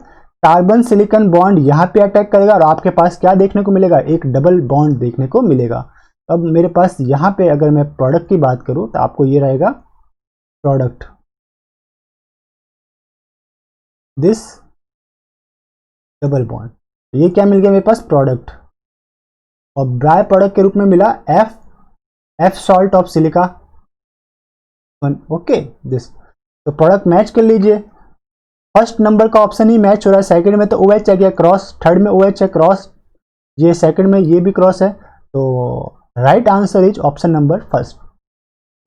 कार्बन सिलिकॉन बॉन्ड यहाँ पे अटैक करेगा और आपके पास क्या देखने को मिलेगा, एक डबल बॉन्ड देखने को मिलेगा। अब मेरे पास यहाँ पे अगर मैं प्रोडक्ट की बात करूँ तो आपको ये रहेगा प्रोडक्ट, दिस डबल बॉन्ड, ये क्या मिल गया मेरे पास, प्रोडक्ट। और बाय प्रोडक्ट के रूप में मिला F salt of silica, okay this. तो प्रोडक्ट मैच कर लीजिए, फर्स्ट नंबर का ऑप्शन ही मैच हो रहा है, सेकंड में तो OH आ गया क्रॉस, थर्ड में OH है क्रॉस, ये सेकंड में ये भी क्रॉस है, तो right answer is option number first.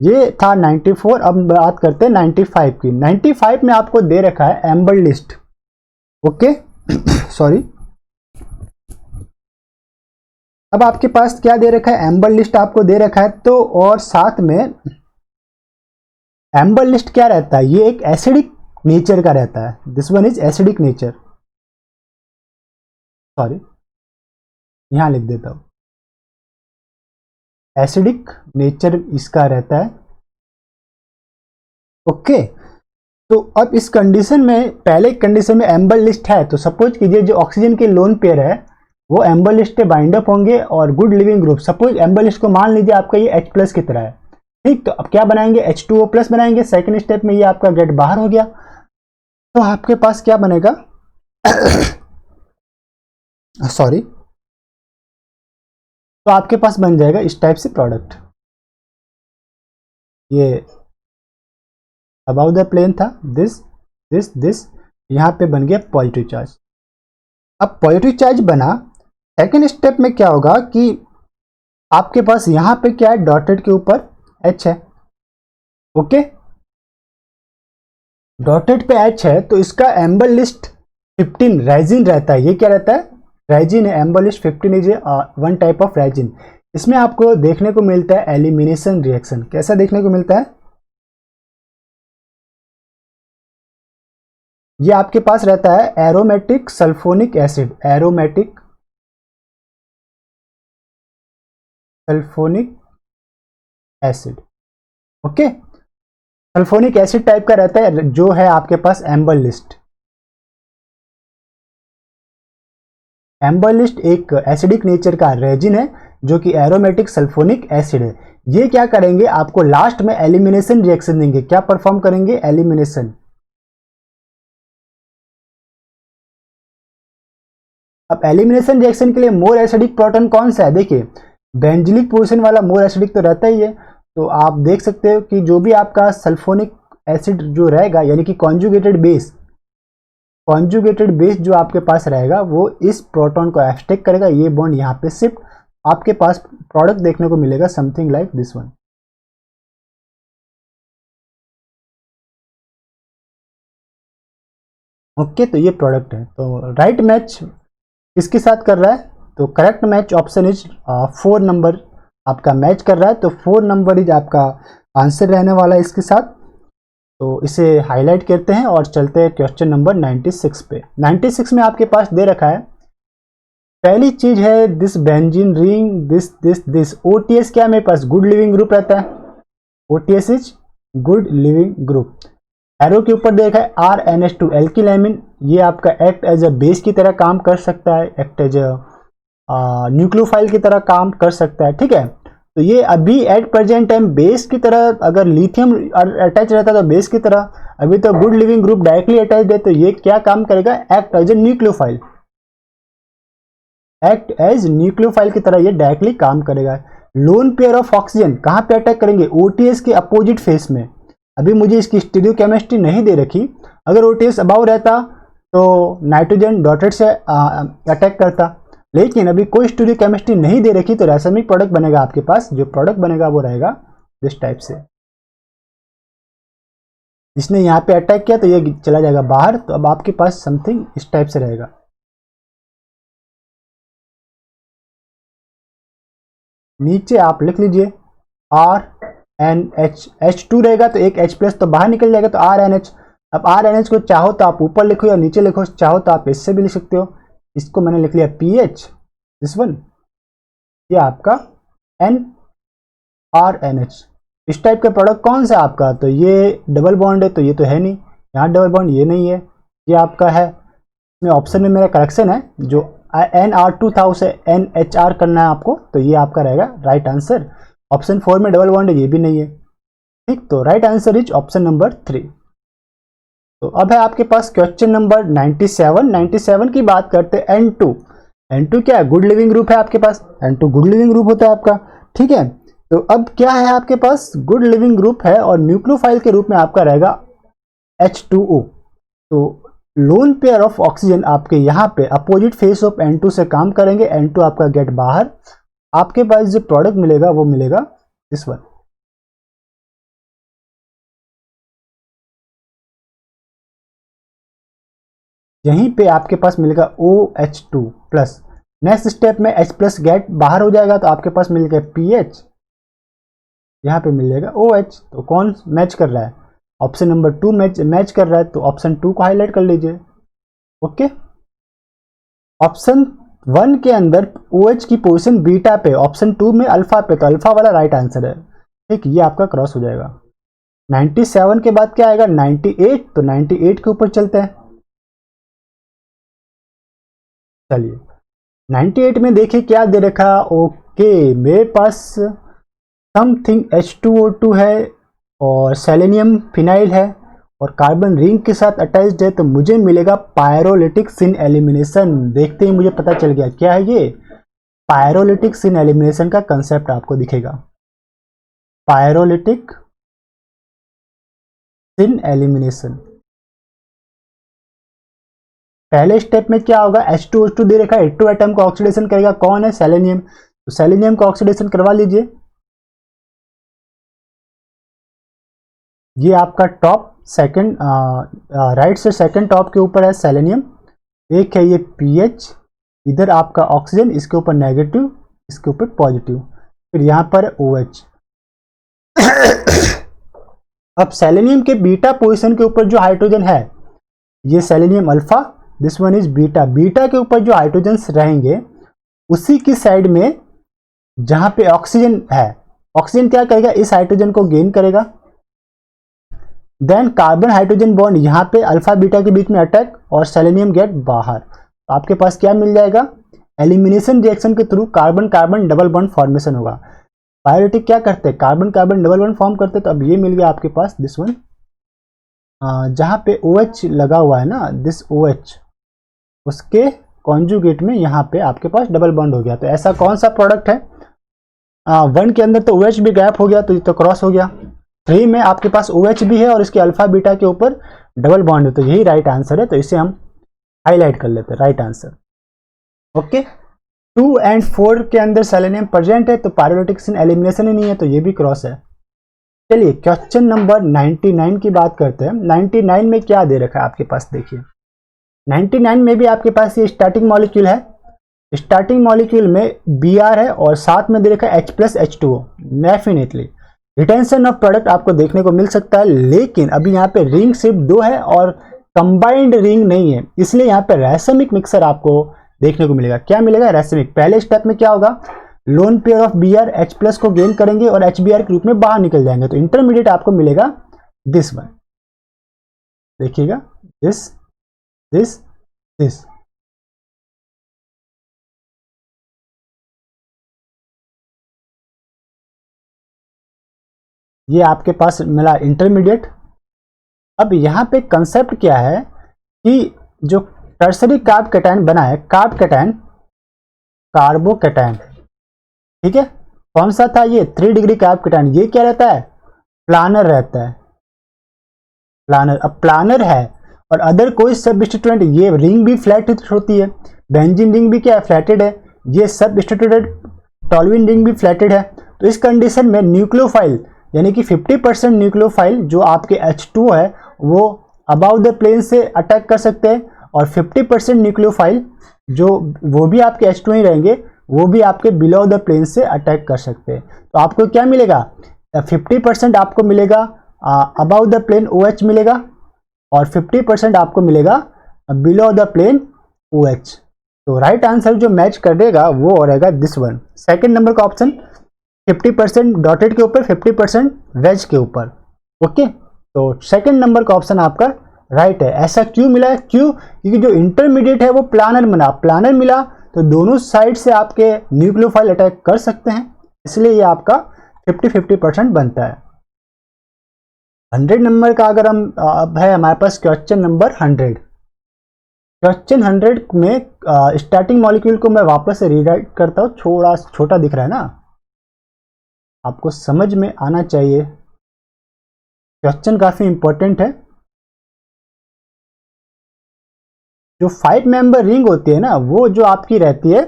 ये था 94। अब बात करते हैं 95 की। 95 में आपको दे रखा है एम्बर लिस्ट, ओके सॉरी। अब आपके पास क्या दे रखा है, एम्बर लिस्ट आपको दे रखा है, तो और साथ में एम्बर लिस्ट क्या रहता है, ये एक एसिडिक नेचर का रहता है। This one is acidic nature, sorry यहां लिख देता हूं, एसिडिक नेचर इसका रहता है, ओके। तो अब इस कंडीशन में, पहले कंडीशन में एम्बर लिस्ट है, तो सपोज कीजिए जो ऑक्सीजन के लोन पेयर है वो एम्बर लिस्ट पे बाइंड अप होंगे और good leaving group, suppose amber list को मान लीजिए आपका ये H+ की तरह है, ठीक। तो अब क्या बनाएंगे, H2O+ बनाएंगे। सेकंड स्टेप में ये आपका गेट बाहर हो गया, तो आपके पास क्या बनेगा सॉरी, तो आपके पास बन जाएगा इस टाइप से प्रोडक्ट। ये अबाउ द प्लेन था, दिस यहां पे बन गया पॉजिटिव चार्ज। अब पॉजिटिव चार्ज बना, सेकेंड स्टेप में क्या होगा कि आपके पास यहां पे क्या है, डॉटेड के ऊपर H है, ओके। डॉटेड पे H है तो इसका एम्बर लिस्ट 15 रेजिन रहता है। ये क्या रहता है? रेजिन है। Amber list 15 is one type of resin. इसमें आपको देखने को मिलता है एलिमिनेशन रिएक्शन। कैसा देखने को मिलता है? ये आपके पास रहता है aromatic sulphonic acid, aromatic sulphonic acid. Okay, sulphonic acid type का रहता है जो है आपके पास एम्बर लिस्ट। एम्बर लिस्ट एक एसिडिक नेचर का रेजिन है जो कि एरोमेटिक सल्फोनिक एसिड है। ये क्या करेंगे? आपको लास्ट में एलिमिनेशन रिएक्शन देंगे। क्या परफॉर्म करेंगे? एलिमिनेशन। अब एलिमिनेशन रिएक्शन के लिए मोर एसिडिक प्रोटॉन कौन सा है? देखिए, बेंजिलिक पोजीशन वाला मोर एसिडिक तो रहता ही है। तो आप देख सकते हो कि जो भी आपका सल्फोनिक एसिड जो रहेगा, यानी कि कॉन्जुगेटेड बेस जो आपके पास रहेगा वो इस प्रोटॉन को एब्स्ट्रैक्ट करेगा। ये बॉन्ड यहाँ पे शिफ्ट, आपके पास प्रोडक्ट देखने को मिलेगा something like this one. Okay, तो ये प्रोडक्ट है। तो राइट मैच किसके साथ कर रहा है? तो correct match option is 4 number आपका मैच कर रहा है। तो 4 नंबर इज आपका आंसर रहने वाला है इसके साथ। तो इसे हाईलाइट करते हैं और चलते हैं क्वेश्चन नंबर 96 पे। 96 में आपके पास दे रखा है, पहली चीज है this benzene ring this OTS क्या मेरे पास गुड लिविंग ग्रुप रहता है। OTS is good leaving group. Arrow के ऊपर देखा है RNH2 एल्किल एमिन, ये आपका एक्ट एज अ बेस की तरह काम कर सकता है, एक्ट एज अ न्यूक्लियोफाइल की तरह काम कर सकता है। ठीक है, तो ये अभी एट प्रेजेंट टाइम बेस की तरह, अगर लिथियम अटैच रहता तो बेस की तरह, अभी तो good leaving group directly attach है, तो ये क्या काम करेगा? Act as a nucleophile, act as nucleophile की तरह ये डायरेक्टली काम करेगा। लोन पेयर ऑफ ऑक्सीजन कहाँ पे अटैक करेंगे? ओटीएस के अपोजिट फेस में। अभी मुझे इसकी स्टीरियोकेमिस्ट्री नहीं दे रखी, अगर ओटीएस अबाव रहता तो नाइट्रोजन डॉटेड से अटैक करता, लेकिन अभी कोई स्टीरियोकेमिस्ट्री नहीं दे रखी, तो रासायनिक प्रोडक्ट बनेगा आपके पास। जो प्रोडक्ट बनेगा वो रहेगा दिस टाइप से। इसने यहाँ पे अटैक किया तो ये चला जाएगा बाहर, तो अब आपके पास समथिंग इस टाइप से रहेगा। नीचे आप लिख लीजिए RNH, H2 रहेगा तो एक H+ तो बाहर निकल जाएगा, तो RNH। अब RNH को चाहो तो आप ऊपर लिखो या नीचे लिखो, चाहो तो आप इससे भी लिख सकते हो। इसको मैंने लिख लिया PH, दिस वन, ये आपका NRNH। इस टाइप का प्रोडक्ट कौन सा आपका? तो ये डबल बॉन्ड है, तो ये तो है नहीं, यहाँ डबल बॉन्ड ये नहीं है, ये आपका है। इसमें ऑप्शन में मेरा करेक्शन है, जो NR2 था उसे NHR करना है आपको, तो ये आपका रहेगा राइट आंसर। ऑप्शन 4 में डबल बॉन्ड है, ये भी नहीं है। ठीक, तो right answer is option number 3। तो अब है आपके पास क्वेश्चन नंबर 97। 97 की बात करते हैं N2। N2 क्या है? गुड लिविंग ग्रुप है आपके पास, N2 गुड लिविंग ग्रुप होता है आपका। ठीक है, तो अब क्या है आपके पास? गुड लिविंग ग्रुप है और न्यूक्लियोफाइल के रूप में आपका रहेगा H2O। तो लोन पेयर ऑफ ऑक्सीजन आपके यहाँ पे अपोजिट फेस ऑफ N2 से काम करेंगे, N2 आपका गेट बाहर, आपके पास जो प्रोडक्ट मिलेगा वो मिलेगा दिस वन। यहीं पे आपके पास मिलेगा OH2+। नेक्स्ट स्टेप में H+ गेट बाहर हो जाएगा, तो आपके पास मिलेगा PH, यहाँ पे मिल जाएगा OH। तो कौन मैच कर रहा है? ऑप्शन नंबर 2 मैच कर रहा है, तो ऑप्शन 2 को हाईलाइट कर लीजिए। ओके, ऑप्शन 1 के अंदर OH की पोजीशन बीटा पे, ऑप्शन 2 में अल्फा पे, तो अल्फा वाला राइट आंसर है। ठीक, ये आपका क्रॉस हो जाएगा। 97 के बाद क्या आएगा? 98। तो 98 के ऊपर चलते हैं। चलिए 98 में देखिए क्या दे रखा। ओके, मेरे पास समथिंग H2O2 है और सेलेनियम फिनाइल है और कार्बन रिंग के साथ अटैच्ड है, तो मुझे मिलेगा पायरोलिटिक सिन एलिमिनेशन। देखते ही मुझे पता चल गया क्या है ये। पायरोलिटिक सिन एलिमिनेशन का कंसेप्ट आपको दिखेगा। पायरोलिटिक सिन एलिमिनेशन, पहले स्टेप में क्या होगा? H2O2 दे रखा है, 2 एटम को ऑक्सीडेशन करेगा, कौन है? सेलेनियम। तो सेलेनियम को ऑक्सीडेशन करवा लीजिए। ये आपका टॉप सेकंड राइट से सेकंड टॉप के ऊपर है सेलेनियम, एक है ये पीएच, इधर आपका ऑक्सीजन, इसके ऊपर नेगेटिव, इसके ऊपर पॉजिटिव, फिर यहाँ पर OH। अब सेलेनियम के बीटा पोजीशन के ऊपर जो हाइड्रोजन है, ये selenium alpha, this one is beta. Beta के ऊपर जो हाइड्रोजन्स रहेंगे उसी की साइड में जहां पे ऑक्सीजन है, ऑक्सीजन क्या करेगा, इस हाइड्रोजन को गेन करेगा, देन कार्बन हाइड्रोजन बॉन्ड यहाँ पे अल्फा बीटा के बीच में अटैक और सेलेनियम गेट बाहर। तो आपके पास क्या मिल जाएगा, एलिमिनेशन रिएक्शन के through carbon carbon double bond formation होगा। बायोलिटिक क्या करते हैं, carbon carbon double bond form करते हैं। तो अब ये मिल गया आपके पास दिस वन, जहाँ पे OH लगा हुआ है ना, दिस OH, उसके कॉन्जुगेट में यहाँ पे आपके पास डबल बॉन्ड हो गया। तो ऐसा कौन सा प्रोडक्ट है, 1 के अंदर तो OH भी गैप हो गया, तो ये तो क्रॉस हो गया। 3 में आपके पास OH भी है और इसके अल्फा बीटा के ऊपर डबल बॉन्ड है, तो यही राइट आंसर है। तो इसे हम हाईलाइट कर लेते हैं, राइट आंसर। ओके, 2 एंड 4 के अंदर सेलेनियम प्रेजेंट है, तो पायरोलिटिक सिन एलिमिनेशन ही नहीं है, तो ये भी क्रॉस है। चलिए क्वेश्चन नंबर 99 की बात करते हैं। 99 में क्या दे रखा है आपके पास, देखिए 99 में भी आपके पास ये स्टार्टिंग मॉलिक्यूल है, स्टार्टिंग मॉलिक्यूल में Br है और साथ में दे रखा है H+H2O। Definitely retention of product आपको देखने को मिल सकता है, लेकिन अभी यहाँ पे रिंग सिर्फ 2 है और कंबाइंड रिंग नहीं है, इसलिए यहाँ पे रैसमिक मिक्सर आपको देखने को मिलेगा। क्या मिलेगा, रैसमिक। पहले स्टेप में क्या होगा, lone pair of Br H+ को गेन करेंगे और HBr के रूप में बाहर निकल जाएंगे, तो इंटरमीडिएट आपको मिलेगा दिस वन, देखिएगा दिस दिस दिस। ये आपके पास मिला इंटरमीडिएट। अब यहाँ पे कंसेप्ट क्या है कि जो टर्सरी कार्ब कैटायन बना है, कार्ब कैटायन कार्बोकैटायन, ठीक है, कौन सा था ये 3 डिग्री कार्ब कैटायन। ये क्या रहता है, प्लानर रहता है, प्लानर। अब प्लानर है और अदर कोई सबस्टिट्यूएंट, ये रिंग भी फ्लैट होती है, बेंजीन रिंग भी क्या है, फ्लैटेड है, ये सबस्टिट्यूटेड टॉल्यूइन रिंग भी फ्लैटेड है। तो इस कंडीशन में न्यूक्लियोफाइल यानी कि 50% न्यूक्लियोफाइल जो आपके H2 है वो अबाउ द प्लेन से अटैक कर सकते हैं, और 50% न्यूक्लियोफाइल जो वो भी आपके H2 ही रहेंगे, वो भी आपके बिलो द प्लेन से अटैक कर सकते हैं। तो आपको क्या मिलेगा, 50% आपको मिलेगा अबाउ द प्लेन OH मिलेगा और 50% आपको मिलेगा बिलो द प्लेन OH। तो राइट आंसर जो मैच करेगा वो रहेगा दिस वन, सेकंड नंबर का ऑप्शन, 50% डॉटेड के ऊपर 50% वेज के ऊपर। ओके, तो सेकंड नंबर का ऑप्शन आपका राइट है। ऐसा क्यों मिला है, क्यों, क्योंकि जो इंटरमीडिएट है वो प्लानर बना, प्लानर मिला तो दोनों साइड से आपके न्यूक्लियोफाइल अटैक कर सकते हैं, इसलिए ये आपका 50-50% बनता है। 100 नंबर का अगर हम अब है हमारे पास क्वेश्चन नंबर 100। क्वेश्चन 100 में स्टार्टिंग मॉलिक्यूल को मैं वापस से रीराइट करता हूँ, थोड़ा छोटा दिख रहा है ना, आपको समझ में आना चाहिए, क्वेश्चन काफी इंपॉर्टेंट है। जो 5 मेंबर रिंग होती है ना, वो जो आपकी रहती है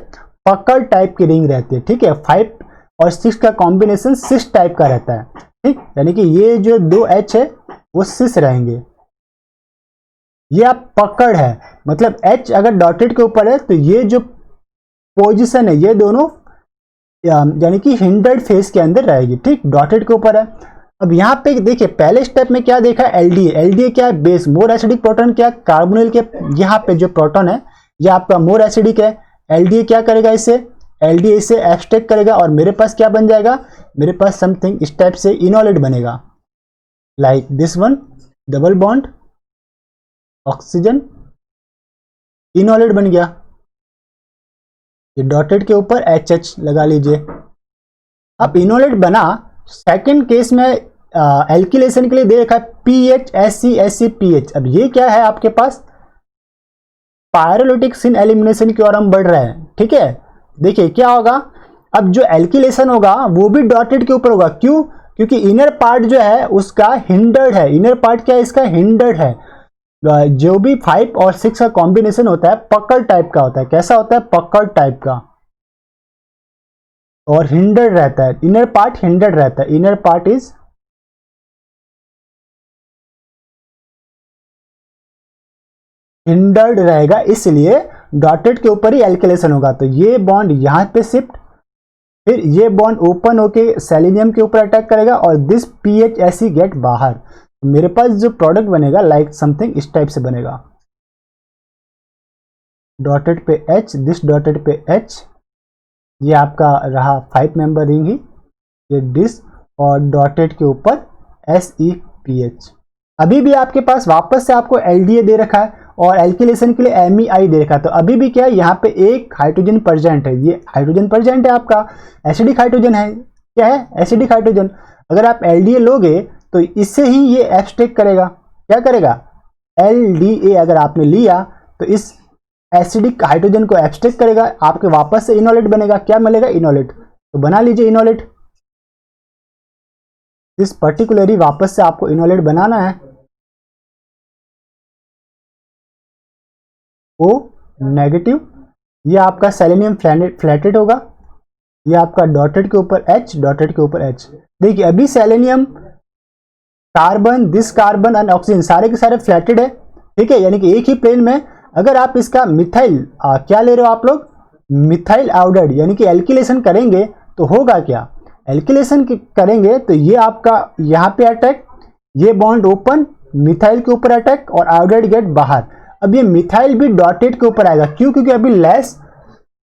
पकड़ टाइप की रिंग रहती है, ठीक है। 5 और 6 का कॉम्बिनेशन 6 टाइप का रहता है, ठीक, यानी कि ये जो 2 H है वो 6 रहेंगे। ये आप पकड़ है, मतलब H अगर डॉटेड के ऊपर है तो ये जो पोजीशन है ये दोनों यानी कि हिंडर्ड फेस के अंदर रहेगी, ठीक, डॉटेड के ऊपर है। अब यहाँ पे देखिए पहले स्टेप में क्या देखा, एलडीए, एलडीए क्या है, बेस, मोर एसिडिक प्रोटॉन, क्या कार्बोनिल के यहाँ पे जो प्रोटॉन है ये आपका मोर एसिडिक है। एलडीए क्या करेगा, इसे एलडीए इसे एब्स्ट्रैक्ट करेगा और मेरे पास क्या बन जाएगा, मेरे पास समथिंग इस टाइप से इनोलेट बनेगा, like this one, double bond oxygen, enolate बन गया। ये डॉटेड के ऊपर HH लगा लीजिए। अब इनोलेट बना, सेकंड केस में एल्किलेशन के लिए दे रखा है PH SC SC PH। अब ये क्या है आपके पास, पायरोलिटिक सिन एलिमिनेशन की ओर हम बढ़ रहे हैं, ठीक है। देखिए क्या होगा, अब जो एल्किलेशन होगा वो भी डॉटेड के ऊपर होगा, क्यों, क्योंकि इनर पार्ट जो है उसका हिंडर्ड है, इनर पार्ट क्या है इसका, हिंडर्ड है। जो भी 5 और 6 का कॉम्बिनेशन होता है पकड़ टाइप का होता है, कैसा होता है, पकड़ टाइप का, और हिंडर्ड रहता है, इनर पार्ट हिंडर्ड रहता है, इनर पार्ट इज हिंडर्ड रहेगा, इसलिए डॉटेड के ऊपर ही एल्किलेशन होगा। तो ये बॉन्ड यहां पे शिफ्ट, फिर ये बॉन्ड ओपन होके सेलेनियम के ऊपर अटैक करेगा और दिस पीएच ऐसी गेट बाहर। तो मेरे पास जो प्रोडक्ट बनेगा लाइक समथिंग इस टाइप से बनेगा, डॉटेड पे एच, दिस डॉटेड पे एच, ये आपका रहा 5 मेंबर रिंग ही, ये डिस, और डॉटेड के ऊपर एस ई पी एच। अभी भी आपके पास वापस से आपको एलडीए दे रखा है और एल्किलेशन के लिए एमईआई दे रखा है। तो अभी भी क्या है, यहाँ पे एक हाइड्रोजन प्रेजेंट है, ये हाइड्रोजन प्रेजेंट है, आपका एसिडिक हाइड्रोजन है, क्या है, एसिडिक हाइड्रोजन। अगर आप एलडीए लोगे तो इससे ही ये एब्स्ट्रैक्ट करेगा, क्या करेगा, एलडीए अगर आपने लिया तो इस एसिडिक हाइड्रोजन को एब्स्ट्रैक्ट करेगा, आपके वापस से इनोलेट बनेगा, क्या मिलेगा, इनोलेट। तो बना लीजिए इनोलेट, इस पर्टिकुलरली वापस से आपको इनोलेट बनाना है, ओ नेगेटिव, ये आपका सेलेनियम फ्लैटेड होगा, ये आपका डॉटेड के ऊपर एच, डॉटेड के ऊपर एच। देखिए अभी selenium, carbon, this carbon and oxygen सारे के सारे फ्लैटेड है, ठीक है, यानी कि एक ही प्लेन में। अगर आप इसका मिथाइल क्या ले रहे हो आप लोग, मिथाइल आयोडाइड, यानी कि एल्किलेशन करेंगे तो होगा क्या, एल्किलेशन करेंगे तो ये आपका यहाँ पे अटैक, ये बॉन्ड ओपन, मिथाइल के ऊपर अटैक और आयोडाइड गेट बाहर। अब ये मिथाइल भी डॉटेड के ऊपर आएगा, क्यों, क्योंकि अभी लेस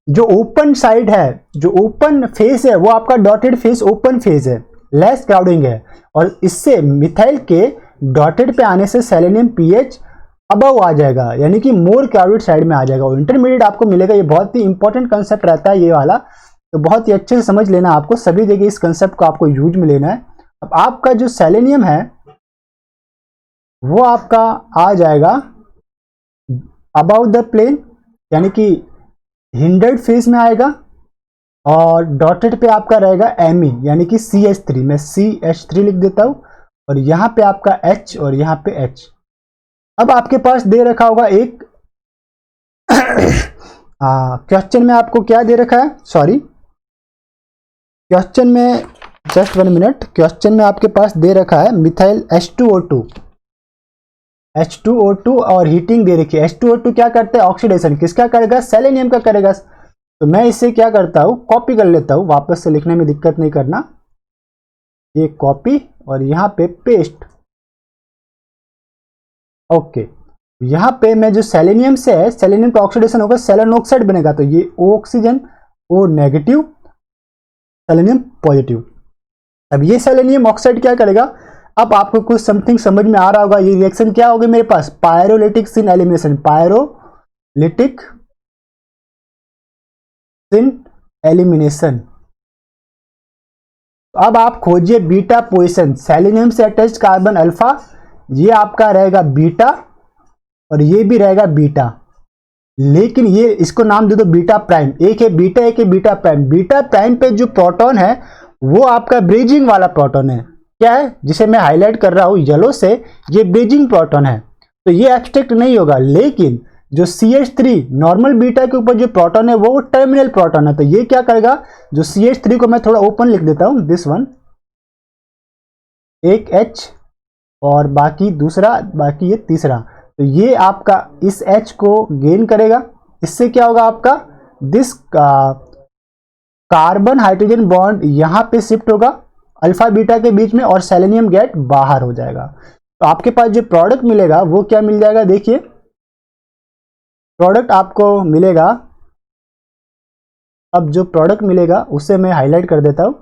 जो ओपन साइड है, जो ओपन फेस है वो आपका डॉटेड फेस ओपन फेस है, लेस क्राउडिंग है, और इससे मिथाइल के डॉटेड पे आने से सेलेनियम पीएच अबव आ जाएगा, यानी कि मोर क्राउडेड साइड में आ जाएगा और इंटरमीडिएट आपको मिलेगा। ये बहुत ही इंपॉर्टेंट कंसेप्ट रहता है ये वाला, तो बहुत ही अच्छे से समझ लेना, आपको सभी जगह इस कंसेप्ट को आपको यूज में लेना है। अब आपका जो सेलेनियम है वो आपका आ जाएगा अबाउट द प्लेन, यानी कि हिंडर्ड फेज में आएगा, और डॉटेड पे आपका रहेगा एमी, यानी कि CH3, मैं CH3 लिख देता हूं, और यहां पे आपका H और यहां पे H। अब आपके पास दे रखा होगा एक क्वेश्चन में आपको क्या दे रखा है, सॉरी क्वेश्चन में, जस्ट 1 मिनट, क्वेश्चन में आपके पास दे रखा है मिथाइल H2O2, H2O2 और हीटिंग दे रखी है। H2O2 क्या करता है, ऑक्सीडेशन किसका करेगा, सेलेनियम का करेगा। तो मैं इसे क्या करता हूं, कॉपी कर लेता हूं, वापस से लिखने में दिक्कत नहीं करना, ये कॉपी और यहां पे पेस्ट, ओके। यहां पे मैं जो सेलेनियम से है, सेलेनियम का ऑक्सीडेशन होगा, सेलेन ऑक्साइड बनेगा, तो ये O oxygen, O negative, selenium positive. अब ये सेलेनियम ऑक्साइड क्या करेगा, अब आपको कुछ समथिंग समझ में आ रहा होगा, ये रिएक्शन क्या होगी मेरे पास, पायरोलिटिक सिन एलिमिनेशन, पायरोलिटिक सिन एलिमिनेशन। अब आप खोजिए बीटा पोजीशन, सेलेनियम से अटैच्ड कार्बन अल्फा, ये आपका रहेगा बीटा और ये भी रहेगा बीटा, लेकिन ये इसको नाम दे दो बीटा प्राइम, एक है बीटा, एक है बीटा प्राइम। बीटा प्राइम पे जो प्रोटॉन है वो आपका ब्रिजिंग वाला प्रोटॉन है, क्या है, जिसे मैं हाईलाइट कर रहा हूं येलो से, ये ब्रिजिंग प्रोटॉन है, तो ये एब्स्ट्रैक्ट नहीं होगा। लेकिन जो CH3 नॉर्मल बीटा के ऊपर जो प्रोटॉन है वो टर्मिनल प्रोटॉन है, तो ये क्या करेगा, जो CH3 को मैं थोड़ा ओपन लिख देता हूं, दिस वन, एक H और बाकी दूसरा, बाकी ये तीसरा, तो ये आपका इस H को गेन करेगा, इससे क्या होगा आपका, दिस कार्बन हाइड्रोजन बॉन्ड यहां पे शिफ्ट होगा अल्फा बीटा के बीच में और सेलेनियम गेट बाहर हो जाएगा। तो आपके पास जो प्रोडक्ट मिलेगा वो क्या मिल जाएगा, देखिए प्रोडक्ट आपको मिलेगा, अब जो प्रोडक्ट मिलेगा उसे मैं हाईलाइट कर देता हूं,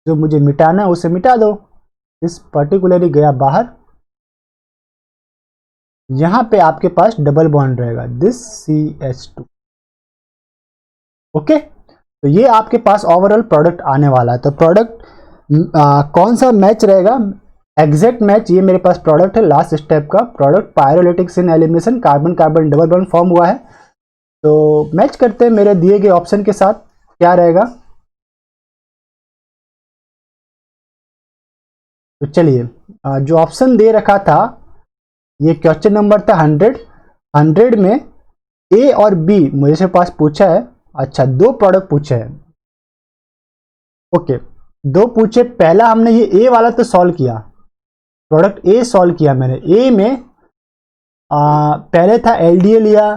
जो मुझे मिटाना है उसे मिटा दो, इस पर्टिकुलरली गया बाहर, यहां पे आपके पास डबल बॉन्ड रहेगा, दिस CH2, ओके। तो ये आपके पास ओवरऑल प्रोडक्ट आने वाला है। तो प्रोडक्ट कौन सा मैच रहेगा, एग्जैक्ट मैच, ये मेरे पास प्रोडक्ट है, लास्ट स्टेप का product, pyrolytic syn elimination, carbon carbon double bond form हुआ है। तो मैच करते हैं मेरे दिए गए ऑप्शन के साथ, क्या रहेगा, तो चलिए जो ऑप्शन दे रखा था, ये क्वेश्चन नंबर था 100 में A और B मुझे पास पूछा है, अच्छा 2 प्रोडक्ट पूछे हैं, ओके 2 पूछे। पहला हमने ये A वाला तो सॉल्व किया, प्रोडक्ट A सॉल्व किया मैंने, A में पहले था LDA लिया,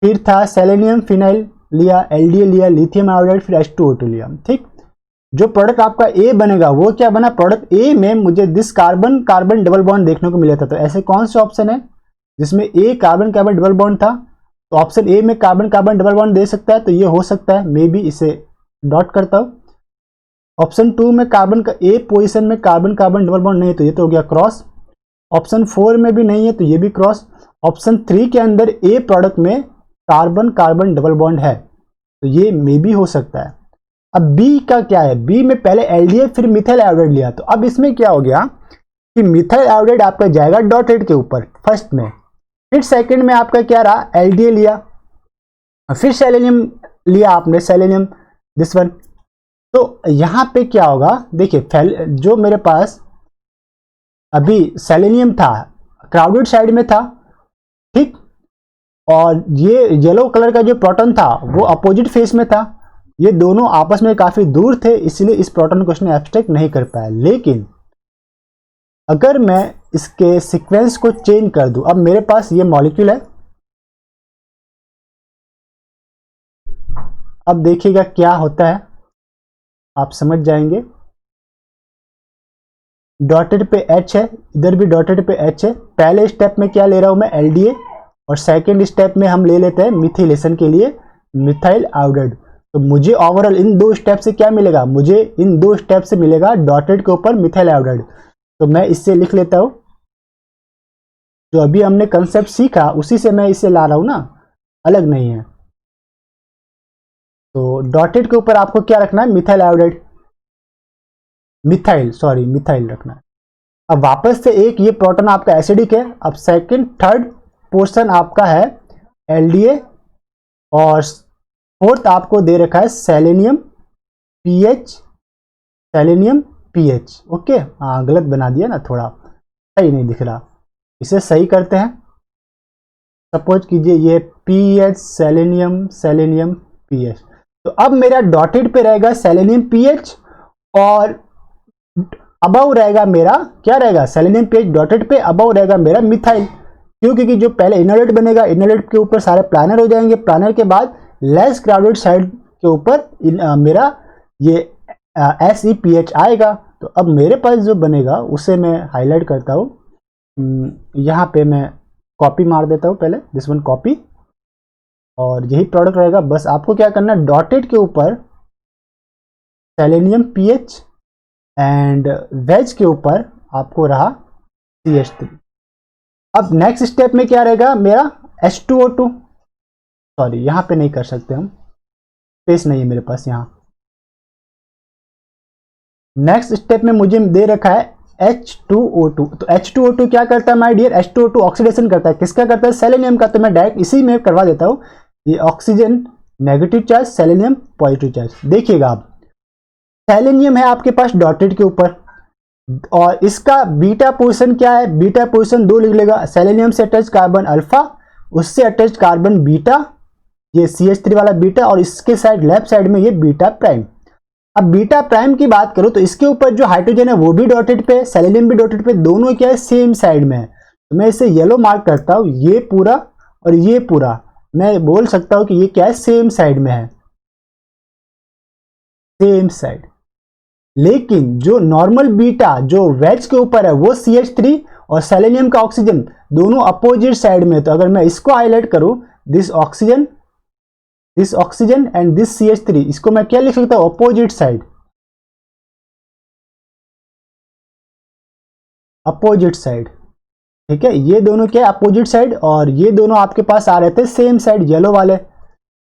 फिर था सेलेनियम फिनाइल लिया, LDA लिया, लिथियम आयोडाइड, फिर H2O2 लिया। ठीक, जो प्रोडक्ट आपका ए बनेगा वो क्या बना, प्रोडक्ट ए में मुझे this carbon carbon double bond देखने को मिला था। तो ऐसे कौन से ऑप्शन है जिसमें ए कार्बन कार्बन डबल बॉन्ड था, तो ऑप्शन ए में कार्बन कार्बन डबल बॉन्ड दे सकता है, तो ये हो सकता है, मे बी इसे डॉट करता हूं। ऑप्शन 2 में कार्बन का ए पोजीशन में कार्बन कार्बन डबल बॉन्ड नहीं है, तो ये तो हो गया क्रॉस। ऑप्शन 4 में भी नहीं है, तो ये भी क्रॉस। ऑप्शन 3 के अंदर ए प्रोडक्ट में कार्बन कार्बन डबल बॉन्ड है, तो ये मे बी हो सकता है। अब बी का क्या है, बी में पहले एलडीए फिर मिथाइल आयोडाइड लिया, तो अब इसमें क्या हो गया कि मिथाइल आयोडाइड आपका जाएगा डॉटेड के ऊपर फर्स्ट में, फिर सेकंड में आपका क्या रहा, एलडीए लिया, फिर सेलेनियम लिया आपने, सेलेनियम दिस वन। तो यहां पे क्या होगा, देखिए जो मेरे पास अभी सेलेनियम था क्राउडेड साइड में था, ठीक, और ये येलो कलर का जो प्रोटॉन था वो अपोजिट फेस में था, ये दोनों आपस में काफी दूर थे, इसलिए इस प्रोटॉन को उसने एब्स्ट्रैक्ट नहीं कर पाया। लेकिन अगर मैं इसके सीक्वेंस को चेंज कर दूं, अब मेरे पास ये मॉलिक्यूल है, अब देखिएगा क्या होता है, आप समझ जाएंगे। डॉटेड पे H है, इधर भी डॉटेड पे H है। पहले स्टेप में क्या ले रहा हूं मैं, LDA, और सेकेंड स्टेप में हम ले लेते हैं मिथिलेशन के लिए मिथाइल आयोडाइड। तो मुझे ओवरऑल इन दो स्टेप से क्या मिलेगा, मुझे इन दो स्टेप से मिलेगा डॉटेड के ऊपर मिथाइल आयोडाइड। तो मैं इससे लिख लेता हूं, जो अभी हमने कंसेप्ट सीखा उसी से मैं इसे ला रहा हूं ना, अलग नहीं है। तो डॉटेड के ऊपर आपको क्या रखना है, मिथाइल आयोडाइड, मिथाइल रखना है। अब वापस से एक ये प्रोटॉन आपका एसिडिक है, अब सेकंड थर्ड पोर्शन आपका है एलडीए, और फोर्थ आपको दे रखा है सेलेनियम पीएच। ओके, हाँ गलत बना दिया ना, थोड़ा सही नहीं दिख रहा, इसे सही करते हैं। सपोज कीजिए ये पीएच सेलेनियम पीएच, तो अब मेरा डॉटेड पे रहेगा सेलेनियम पीएच, और अबव रहेगा मेरा क्या रहेगा, सेलेनियम पीएच डॉटेड पे, अबव रहेगा मेरा मिथाइल। क्यों, क्योंकि जो पहले इनोलेट बनेगा, इनोलेट के ऊपर सारे प्लानर हो जाएंगे, प्लानर के बाद लेस क्राउडेड साइड के ऊपर मेरा ये SEPH आएगा। तो अब मेरे पास जो बनेगा उसे मैं हाईलाइट करता हूँ, यहाँ पे मैं कॉपी मार देता हूँ पहले, दिस वन कॉपी, और यही प्रोडक्ट रहेगा। बस आपको क्या करना है, डॉटेड के ऊपर सेलेनियम पीएच एंड वेज के ऊपर आपको रहा CH3। अब नेक्स्ट स्टेप में क्या रहेगा मेरा H2O2, सॉरी यहां पे नहीं कर सकते हम, स्पेस नहीं है मेरे पास यहाँ। नेक्स्ट स्टेप में मुझे दे रखा है H2O2, तो H2O2 क्या करता है माय डियर, H2O2 ऑक्सीडेशन करता है, किसका करता है, सेलेनियम का। तो मैं डायरेक्ट इसी में करवा देता हूँ, ये oxygen negative charge, selenium positive charge. देखिएगा आप, सेलेनियम है आपके पास डॉटेड के ऊपर, और इसका बीटा पोजीशन क्या है, बीटा पोजीशन 2 लिख लेगा, सेलेनियम से अटैच कार्बन अल्फा, उससे अटैच कार्बन बीटा, ये CH3 वाला बीटा, और इसके साइड लेफ्ट साइड में ये बीटा प्राइम। अब बीटा प्राइम की बात करूं तो इसके ऊपर जो हाइड्रोजन है वो भी डॉटेड पे, सेलेनियम भी डॉटेड पे, दोनों क्या है सेम साइड में है। तो मैं इसे येलो मार्क करता हूं, ये पूरा और ये पूरा, मैं बोल सकता हूं कि ये क्या है, सेम साइड में है, सेम साइड। लेकिन जो नॉर्मल बीटा जो वेज के ऊपर है वो CH3 और सेलेनियम का ऑक्सीजन दोनों अपोजिट साइड में। तो अगर मैं इसको हाईलाइट करूं, this oxygen and this CH3, इसको मैं क्या लिख सकता हूं, अपोजिट साइड, अपोजिट साइड। ठीक है, ये दोनों क्या अपोजिट साइड, और ये दोनों आपके पास आ रहे थे सेम साइड, येलो वाले।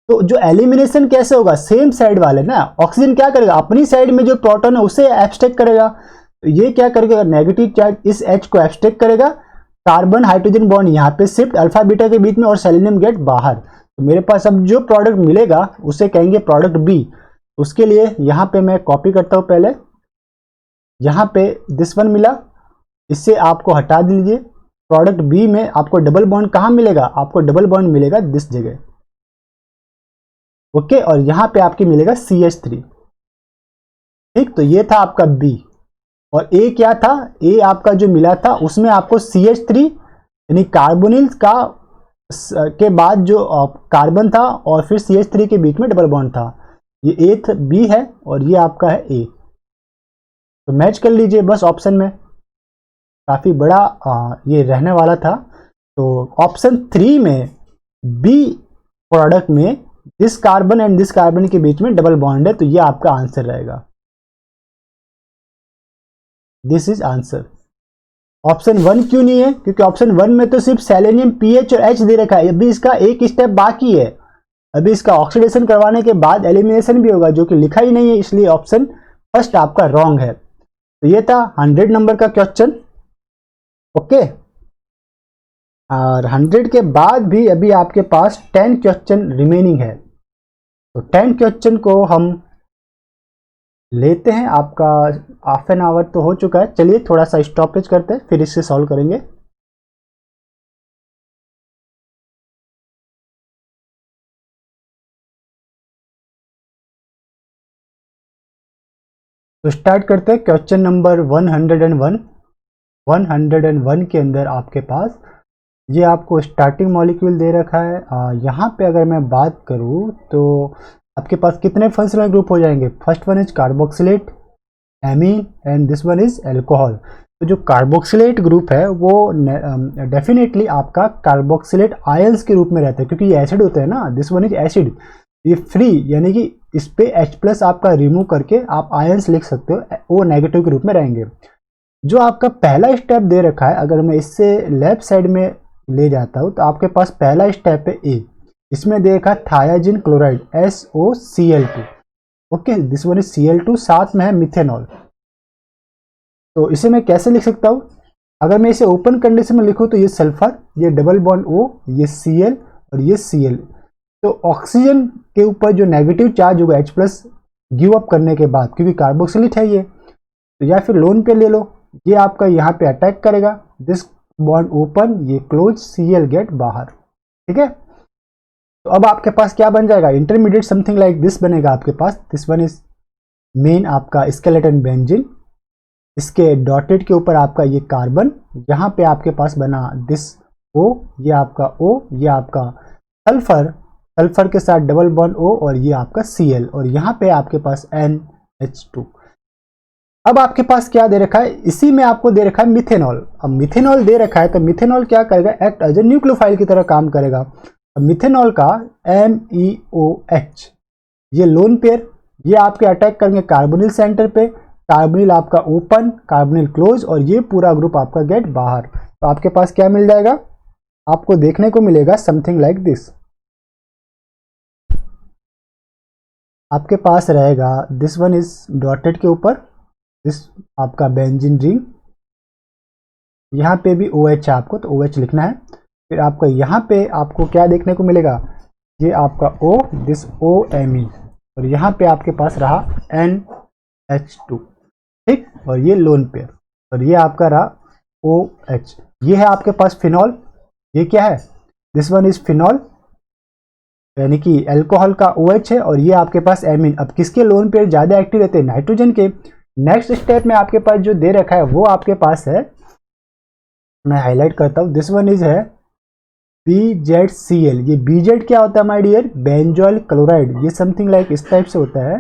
तो जो एलिमिनेशन कैसे होगा, सेम साइड वाले ना, ऑक्सीजन क्या करेगा, अपनी साइड में जो प्रोटॉन है उसे एब्स्ट्रैक्ट करेगा। तो ये क्या करेगा, नेगेटिव चार्ज इस H को एब्स्ट्रैक्ट करेगा, कार्बन हाइड्रोजन बॉन्ड यहाँ पे शिफ्ट अल्फा बीटा के बीच में, और सेलेनियम गेट बाहर। तो मेरे पास अब जो प्रोडक्ट मिलेगा उसे कहेंगे प्रोडक्ट बी। उसके लिए यहाँ पे मैं कॉपी करता हूँ, पहले यहाँ पे दिस वन मिला, इससे आपको हटा दीजिए। प्रोडक्ट बी में आपको डबल बॉन्ड कहाँ मिलेगा, आपको डबल बॉन्ड मिलेगा दिस जगह, ओके, और यहां पे आपके मिलेगा CH3। ठीक, तो ये था आपका बी, और ए क्या था, ए आपका जो मिला था उसमें आपको CH3 यानी कार्बोनिल का के बाद जो कार्बन था और फिर CH3 के बीच में डबल बॉन्ड था, ये A B है और ये आपका है A। तो मैच कर लीजिए बस ऑप्शन में, काफी बड़ा ये रहने वाला था। तो ऑप्शन 3 में बी प्रोडक्ट में this carbon and this carbon के बीच में डबल बॉन्ड है, तो ये आपका आंसर रहेगा। This is answer. ऑप्शन 1 क्यों नहीं है? क्योंकि ऑप्शन 1 में तो सिर्फ सेलेनियम पीएच और एच दे रखा है, अभी इसका एक स्टेप बाकी है, अभी इसका ऑक्सीडेशन करवाने के बाद एलिमिनेशन भी होगा जो कि लिखा ही नहीं है, इसलिए ऑप्शन फर्स्ट आपका रॉन्ग है। तो ये था 100 नंबर का क्वेश्चन। ओके, और 100 के बाद भी अभी आपके पास 10 क्वेश्चन रिमेनिंग है। तो 10 क्वेश्चन को हम लेते हैं। आपका हाफ एन आवर तो हो चुका है, चलिए थोड़ा सा स्टॉपेज करते हैं, फिर इससे सॉल्व करेंगे। तो स्टार्ट करते हैं क्वेश्चन नंबर 101। 101 के अंदर आपके पास ये आपको स्टार्टिंग मॉलिक्यूल दे रखा है। यहाँ पे अगर मैं बात करूँ तो आपके पास कितने फंक्शनल ग्रुप हो जाएंगे? First one is carboxylate, amine and this one is alcohol. तो जो कार्बोक्सिलेट ग्रुप है वो डेफिनेटली आपका कार्बोक्सिलेट आयंस के रूप में रहता है, क्योंकि ये एसिड होता है ना, दिस वन इज एसिड। ये फ्री, यानी कि इस पे H+ आपका रिमूव करके आप आयंस लिख सकते हो, वो नेगेटिव के रूप में रहेंगे। जो आपका पहला स्टेप दे रखा है, अगर मैं इससे लेफ्ट साइड में ले जाता हूँ तो आपके पास पहला स्टेप है ए, इसमें दे रखा है थायाजिन chloride SOCl2। Okay, this one is Cl2, साथ में है मिथेनॉल। तो इसे मैं कैसे लिख सकता हूँ? अगर मैं इसे ओपन कंडीशन में लिखूँ तो ये सल्फर, ये डबल बॉन्ड O, ये Cl और ये Cl। तो ऑक्सीजन के ऊपर जो नेगेटिव चार्ज होगा H+ गिव अप करने के बाद, क्योंकि कार्बोक्सिलेट है ये, तो या फिर लोन पे ले लो, ये आपका यहाँ पे अटैक करेगा, दिस बॉन्ड ओपन, ये क्लोज, Cl गेट बाहर। ठीक है, तो अब आपके पास क्या बन जाएगा? इंटरमीडिएट समथिंग लाइक दिस बनेगा आपके पास। दिस वन इज मेन आपका स्केलेटन बेंजीन, इसके डॉटेड के ऊपर आपका ये कार्बन, यहाँ पे आपके पास बना दिस O, ये आपका O, ये आपका सल्फर, सल्फर के साथ डबल बॉन्ड O और ये आपका Cl, और यहाँ पे आपके पास NH2। अब आपके पास क्या दे रखा है? इसी में आपको दे रखा है मिथेनॉल। अब मिथेनॉल दे रखा है तो मिथेनॉल क्या करेगा? एक्ट एज ए न्यूक्लियोफाइल की तरह काम करेगा। अब मिथेनॉल का MEOH, ये लोन पेयर, ये आपके अटैक करेंगे कार्बोनिल सेंटर पे, कार्बोनिल आपका ओपन, कार्बोनिल क्लोज, और ये पूरा ग्रुप आपका गेट बाहर। तो आपके पास क्या मिल जाएगा? आपको देखने को मिलेगा समथिंग लाइक दिस। आपके पास रहेगा दिस वन इज डॉटेड के ऊपर, दिस आपका बेंजीन रिंग, यहाँ पे भी OH है आपको, तो OH लिखना है। फिर आपका यहाँ पे आपको क्या देखने को मिलेगा? ये आपका O, दिस OMe, और यहाँ पे आपके पास रहा NH2। ठीक, और ये लोन पेयर, और ये आपका रहा OH। ये है आपके पास फिनॉल, ये क्या है? दिस वन इज फिनॉल, यानी कि अल्कोहल का OH है, और ये आपके पास एमीन। अब किसके लोन पेयर ज्यादा एक्टिव रहते हैं? नाइट्रोजन के। नेक्स्ट स्टेप में आपके पास जो दे रखा है वो आपके पास है, मैं हाईलाइट करता हूं, दिस वन इज है BZCl। ये BZ क्या होता है माय डियर? Benzoyl chloride. ये समथिंग लाइक इस टाइप से होता है,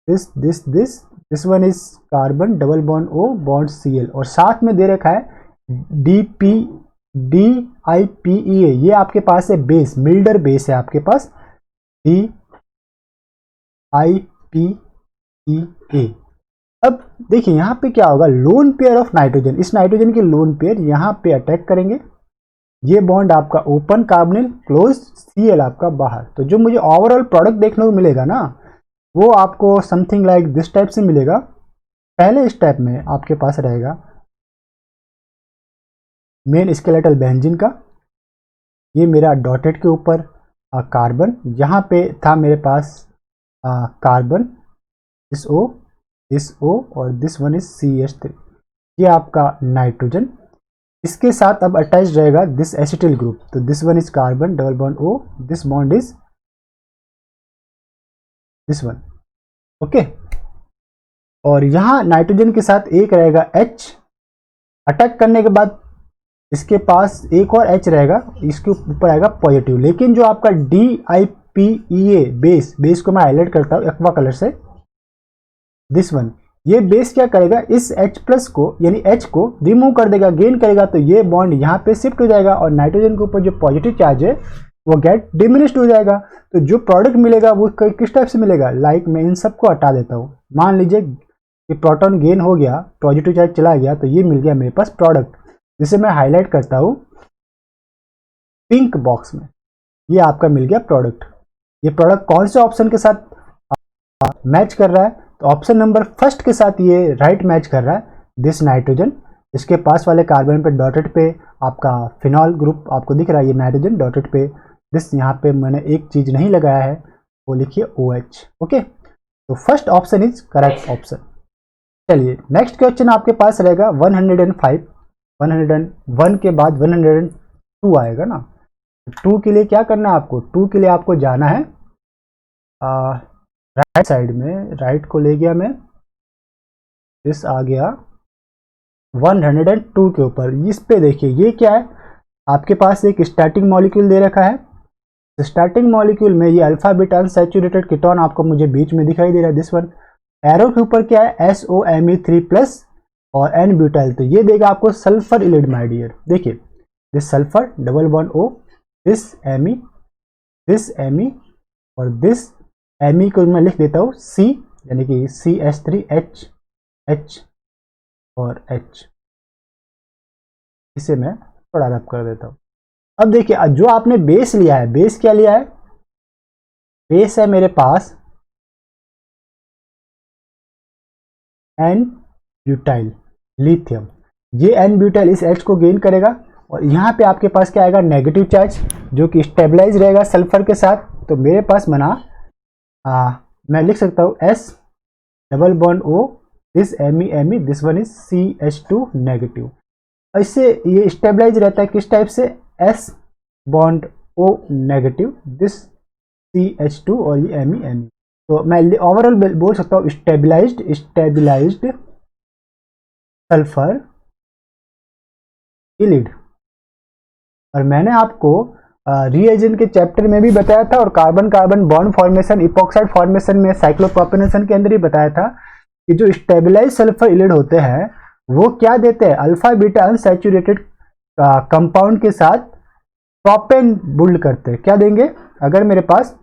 this one is carbon double bond O bond Cl, और साथ में दे रखा है DIPEA। ये आपके पास है बेस, मिल्डर बेस है आपके पास, DIPEA। अब देखिए यहाँ पे क्या होगा? लोन पेयर ऑफ नाइट्रोजन, इस नाइट्रोजन के लोन पेयर यहाँ पे अटैक करेंगे, ये बॉन्ड आपका ओपन, कार्बोनिल क्लोज, Cl आपका बाहर। तो जो मुझे ओवरऑल प्रोडक्ट देखने को मिलेगा ना, वो आपको समथिंग लाइक दिस टाइप से मिलेगा। पहले स्टेप में आपके पास रहेगा मेन स्केलेटल बेंजीन का, ये मेरा डॉटेड के ऊपर कार्बन, यहाँ पे था मेरे पास कार्बन, दिस O और दिस वन इज CH3, ये आपका नाइट्रोजन। इसके साथ अब अटैच रहेगा दिस एसिटिल ग्रुप, तो this one is carbon double bond O, this bond is this one. Okay, और यहां नाइट्रोजन के साथ एक रहेगा H, अटैक करने के बाद इसके पास एक और H रहेगा, इसके ऊपर आएगा पॉजिटिव। लेकिन जो आपका DIPEA बेस को मैं हाईलाइट करता हूँ एक्वा कलर से, दिस वन, ये बेस क्या करेगा, इस H प्लस को यानी H को रिमूव कर देगा, गेन करेगा, तो ये बॉन्ड यहाँ पे शिफ्ट हो जाएगा और नाइट्रोजन के ऊपर जो पॉजिटिव चार्ज है वो गेट डिमिनिश्ड हो जाएगा। तो जो प्रोडक्ट मिलेगा वो किस टाइप से मिलेगा, लाइक मैं इन सबको हटा देता हूँ। मान लीजिए कि प्रोटॉन गेन हो गया, पॉजिटिव चार्ज चला गया, तो ये मिल गया मेरे पास प्रोडक्ट, जिसे मैं हाईलाइट करता हूँ पिंक बॉक्स में। ये आपका मिल गया प्रोडक्ट। ये प्रोडक्ट कौन से ऑप्शन के साथ मैच कर रहा है, तो ऑप्शन नंबर फर्स्ट के साथ ये राइट मैच कर रहा है, दिस नाइट्रोजन। इसके पास वाले कार्बन पे डॉटेड पे आपका फिनॉल ग्रुप आपको दिख रहा है, ये नाइट्रोजन डॉटेड पे, दिस यहाँ पे मैंने एक चीज नहीं लगाया है, वो लिखिए OH। ओके, तो first option is correct option. चलिए नेक्स्ट क्वेश्चन आपके पास रहेगा 105, 101 के बाद 102 आएगा ना। 2 के लिए क्या करना है आपको, 2 के लिए आपको जाना है राइट साइड में, राइट को ले गया मैं, दिस आ गया 102 के ऊपर। इस पे देखिए ये क्या है, आपके पास एक स्टार्टिंग मॉलिक्यूल दे रखा है। स्टार्टिंग मॉलिक्यूल में ये अल्फा बीटा अनसैचुरेटेड कीटोन आपको मुझे बीच में दिखाई दे रहा है, दिस वन। एरो के ऊपर क्या है, SOMe3+ और N ब्यूटाइल, तो ये देगा आपको सल्फर इलिड माय डियर। देखिए this sulphur double bond O, this एमी और दिस एमी को मैं लिख देता हूँ C, यानी कि CH3H H और H, इसे मैं थोड़ा रब कर देता हूँ। अब देखिए जो आपने बेस लिया है, बेस क्या लिया है, बेस है मेरे पास N ब्यूटाइल लिथियम। ये N ब्यूटाइल इस H को गेन करेगा और यहाँ पे आपके पास क्या आएगा, नेगेटिव चार्ज, जो कि स्टेबलाइज रहेगा सल्फर के साथ। तो मेरे पास बना मैं लिख सकता हूँ S double bond O, this Me, this one is CH2 negative. इससे ये स्टेबलाइज रहता है किस टाइप से, S bond O negative, this CH2 और ये Me। तो मैं ओवरऑल बोल सकता हूँ स्टेबलाइज्ड सल्फर इलिड। और मैंने आपको रीएजेंट के चैप्टर में भी बताया था और carbon carbon bond formation, epoxide formation में साइक्लोप्रोपेनेशन के अंदर ही बताया था कि जो स्टेबलाइज सल्फर इलिड होते हैं वो क्या देते हैं, अल्फा बीटा अनसैचुरेटेड कंपाउंड के साथ प्रोपेन बुल्ड करते हैं। क्या देंगे, अगर मेरे पास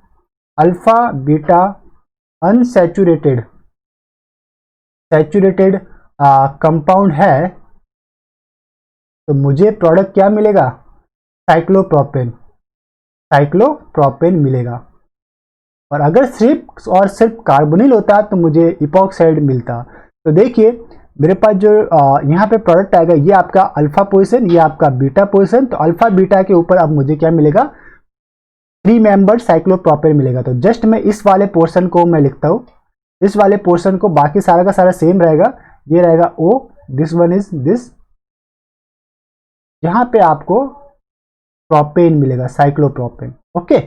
अल्फा बीटा अनसैचुरेटेड कंपाउंड है तो मुझे प्रोडक्ट क्या मिलेगा, साइक्लोप्रोपेन मिलेगा। और अगर सिर्फ और सिर्फ कार्बोनिल होता तो मुझे इपॉक्साइड मिलता। तो देखिए मेरे पास जो यहाँ पे प्रोडक्ट आएगा, ये आपका अल्फा पोजीशन, ये आपका बीटा पोजीशन। तो अल्फा बीटा के ऊपर अब मुझे क्या मिलेगा, 3 मेंबर साइक्लोप्रोपेन मिलेगा। तो जस्ट मैं इस वाले पोर्शन को मैं लिखता हूँ, इस वाले पोर्शन को, बाकी सारा का सारा सेम रहेगा। ये रहेगा O, this one is this, यहाँ पे आपको प्रोपेन मिलेगा, साइक्लोप्रोपेन। ओके,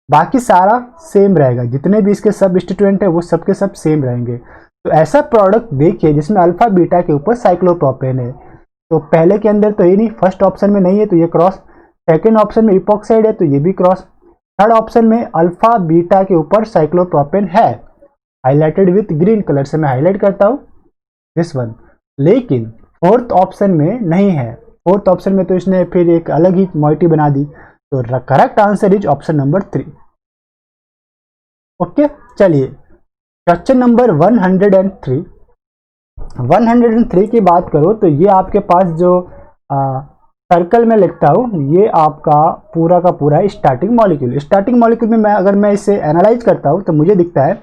बाकी सारा सेम रहेगा, जितने भी इसके सबस्टिट्यूएंट है वो सबके सब सेम रहेंगे। तो ऐसा प्रोडक्ट देखिए जिसमें अल्फा बीटा के ऊपर साइक्लोप्रोपेन है। तो पहले के अंदर तो ये नहीं, फर्स्ट ऑप्शन में नहीं है तो ये क्रॉस, सेकंड ऑप्शन में इपॉक्साइड है तो ये भी क्रॉस, थर्ड ऑप्शन में अल्फा बीटा के ऊपर साइक्लोप्रोपेन है, हाईलाइटेड विथ ग्रीन कलर से मैं हाईलाइट करता हूँ, दिस वन। लेकिन फोर्थ ऑप्शन में नहीं है, फोर्थ ऑप्शन में तो इसने फिर एक अलग ही मॉइटी बना दी। तो correct answer is option number 3। Okay, चलिए क्वेश्चन नंबर 103। 103 की बात करो तो ये आपके पास जो सर्कल में लिखता हूँ, ये आपका पूरा का पूरा स्टार्टिंग मॉलिक्यूल। स्टार्टिंग मॉलिक्यूल में अगर मैं इसे एनालाइज करता हूँ तो मुझे दिखता है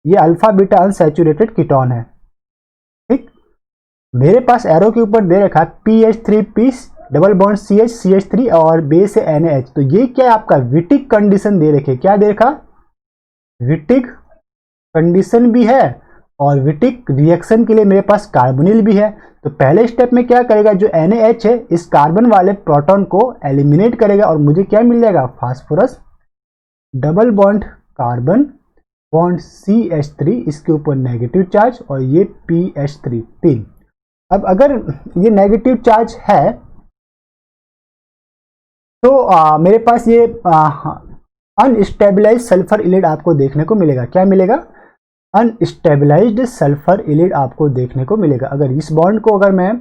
ये अल्फा बीटा अनसैचुरेटेड कीटोन है। ठीक, मेरे पास एरो के ऊपर दे रखा PH3 डबल बॉन्ड CH3 और बेस है NaH। तो ये क्या है, आपका विटिक कंडीशन दे रखे। क्या दे रखा, विटिक कंडीशन भी है और विटिक रिएक्शन के लिए मेरे पास कार्बोनिल भी है। तो पहले स्टेप में क्या करेगा, जो NaH है इस कार्बन वाले प्रोटॉन को एलिमिनेट करेगा और मुझे क्या मिल जाएगा, phosphorus double bond carbon bond CH3, इसके ऊपर नेगेटिव चार्ज और ये PH3 3। अब अगर ये नेगेटिव चार्ज है तो मेरे पास ये अनस्टेबलाइज्ड सल्फर इलिड आपको देखने को मिलेगा। क्या मिलेगा? अनस्टेबलाइज्ड सल्फर इलिड आपको देखने को मिलेगा। अगर इस बॉन्ड को अगर मैं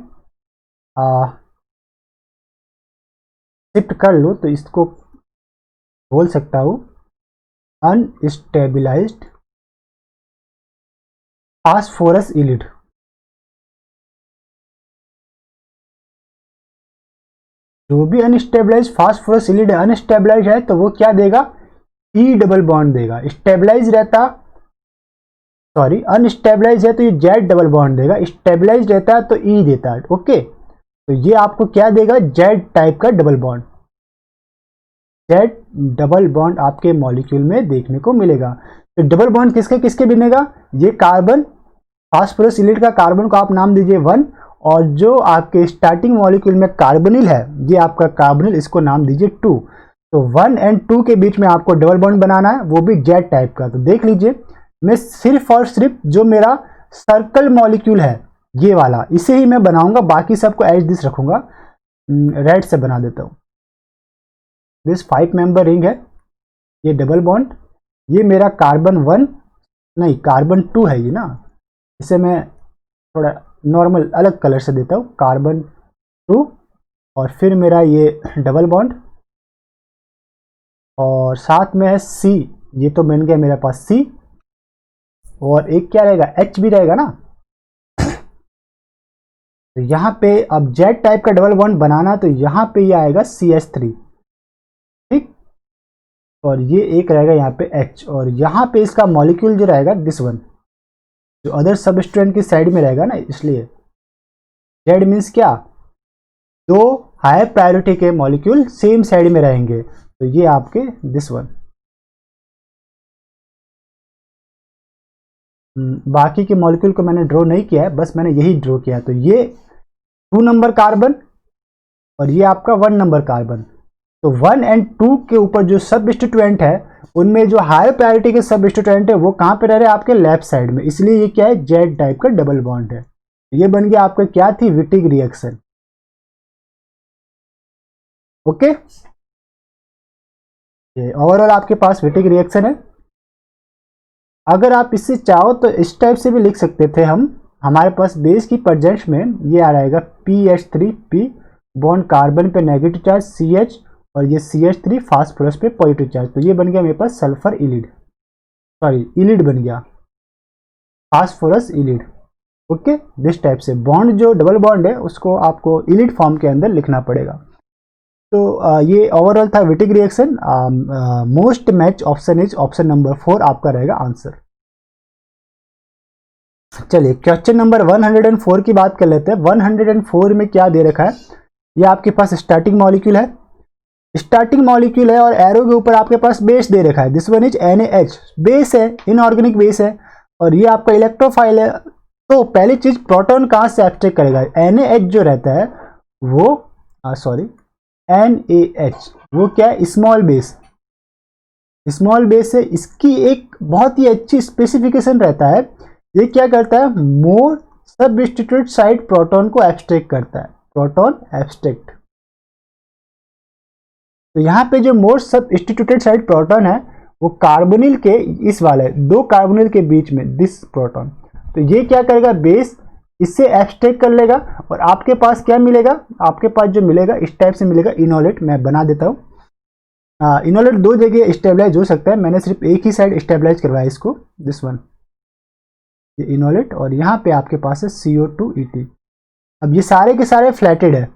शिफ्ट कर लूँ तो इसको बोल सकता हूँ अनस्टेबलाइज्ड फास्फोरस इलिड। जो भी अनस्टेबलाइज्ड फास्फोरस इलिड है, अनस्टेबलाइज है तो वो क्या देगा? ई डबल बॉन्ड देगा। स्टेबलाइज रहता, सॉरी अनस्टेबलाइज है तो ये जेड डबल बॉन्ड देगा, स्टेबलाइज रहता है तो ई देता है। ओके, तो ये आपको क्या देगा? जेड टाइप का double bond, Z double bond आपके मॉलिक्यूल में देखने को मिलेगा। तो डबल बॉन्ड किसके किसके बनेगा? ये कार्बन, फास्फोरस इलिड का कार्बन को आप नाम दीजिए 1, और जो आपके स्टार्टिंग मॉलिक्यूल में कार्बोनिल है, ये आपका कार्बोनिल, इसको नाम दीजिए 2। तो 1 और 2 के बीच में आपको डबल बॉन्ड बनाना है, वो भी जेड टाइप का। तो देख लीजिए, मैं सिर्फ और सिर्फ जो मेरा सर्कल मॉलिक्यूल है ये वाला, इसे ही मैं बनाऊंगा, बाकी सबको एज दिस रखूंगा, रेड से बना देता हूँ। दिस 5 मेंबर रिंग है, ये डबल बॉन्ड, ये मेरा कार्बन 1 नहीं कार्बन 2 है ये ना, इसे मैं थोड़ा नॉर्मल अलग कलर से देता हूँ, कार्बन 2, और फिर मेरा ये डबल बॉन्ड, और साथ में है सी, ये तो बन गया मेरे पास सी, और एक क्या रहेगा? एच भी रहेगा ना। तो यहाँ पे अब जेड टाइप का डबल बॉन्ड बनाना, तो यहाँ पे ये आएगा CH3, ठीक, और ये एक रहेगा यहाँ पे H, और यहाँ पे इसका मॉलिक्यूल जो रहेगा दिस वन, जो अदर सबस्टेंट की साइड में रहेगा ना, इसलिए जेड मीन्स क्या? 2 हायर प्रायोरिटी के मॉलिक्यूल सेम साइड में रहेंगे, तो ये आपके दिस वन। बाकी के मॉलिक्यूल को मैंने ड्रॉ नहीं किया है, बस मैंने यही ड्रॉ किया है। तो ये 2 नंबर कार्बन और ये आपका 1 नंबर कार्बन। तो 1 और 2 के ऊपर जो सबस्टिट्यूएंट है, उनमें जो हायर प्रायोरिटी के सबस्टिट्यूएंट है वो कहाँ पे रह रहे हैं? आपके लेफ्ट साइड में, इसलिए ये क्या है? जेड टाइप का डबल बॉन्ड है। ये बन गया आपका क्या थी? Wittig reaction. ओके, ये ओवरऑल आपके पास विटिग रिएक्शन है। अगर आप इससे चाहो तो इस टाइप से भी लिख सकते थे हम, हमारे पास बेस की प्रेजेंस में ये आ रहेगा PH3P बॉन्ड कार्बन पे नेगेटिव चार्ज CH, और ये CH3 फास्फोरस पे पॉजिटिव चार्ज। तो ये बन गया मेरे पास सल्फर इलिड, सॉरी इलिड बन गया, फास्फोरस इलिड। ओके, दिस टाइप से बॉन्ड जो डबल बॉन्ड है उसको आपको इलिड फॉर्म के अंदर लिखना पड़ेगा। तो ये ओवरऑल था Wittig reaction. Most match option is option number 4 आपका रहेगा आंसर। चलिए क्वेश्चन नंबर 104 की बात कर लेते हैं। 104 में क्या दे रखा है? ये आपके पास स्टार्टिंग मॉलिक्यूल है, स्टार्टिंग मॉलिक्यूल है, और एरो के ऊपर आपके पास बेस दे रखा है। This one is NaH, base है, इनऑर्गेनिक बेस है, और ये आपका इलेक्ट्रोफाइल है। तो पहली चीज, प्रोटॉन कहाँ से एब्स्ट्रैक्ट करेगा? NaH जो रहता है वो NaH वो क्या है? स्मॉल बेस, स्मॉल बेस है। इसकी एक बहुत ही अच्छी स्पेसिफिकेशन रहता है, ये क्या करता है? मोर सबस्टिट्यूट साइड प्रोटॉन को एब्स्ट्रैक्ट करता है, प्रोटॉन एब्स्ट्रैक्ट। तो यहाँ पे जो मोर सबस्टिट्यूटेड साइड प्रोटॉन है वो कार्बोनिल के इस वाले 2 कार्बोनिल के बीच में दिस प्रोटॉन। तो ये क्या करेगा? बेस इससे एब्स्ट्रैक्ट कर लेगा, और आपके पास क्या मिलेगा? आपके पास जो मिलेगा इस टाइप से मिलेगा इनोलेट। मैं बना देता हूँ। इनोलेट 2 जगह स्टेबलाइज हो सकता है, मैंने सिर्फ एक ही साइड स्टेबलाइज करवाया इसको, दिस वन, ये इनोलेट, और यहाँ पे आपके पास है CO2ET। अब ये सारे के सारे फ्लैटेड है,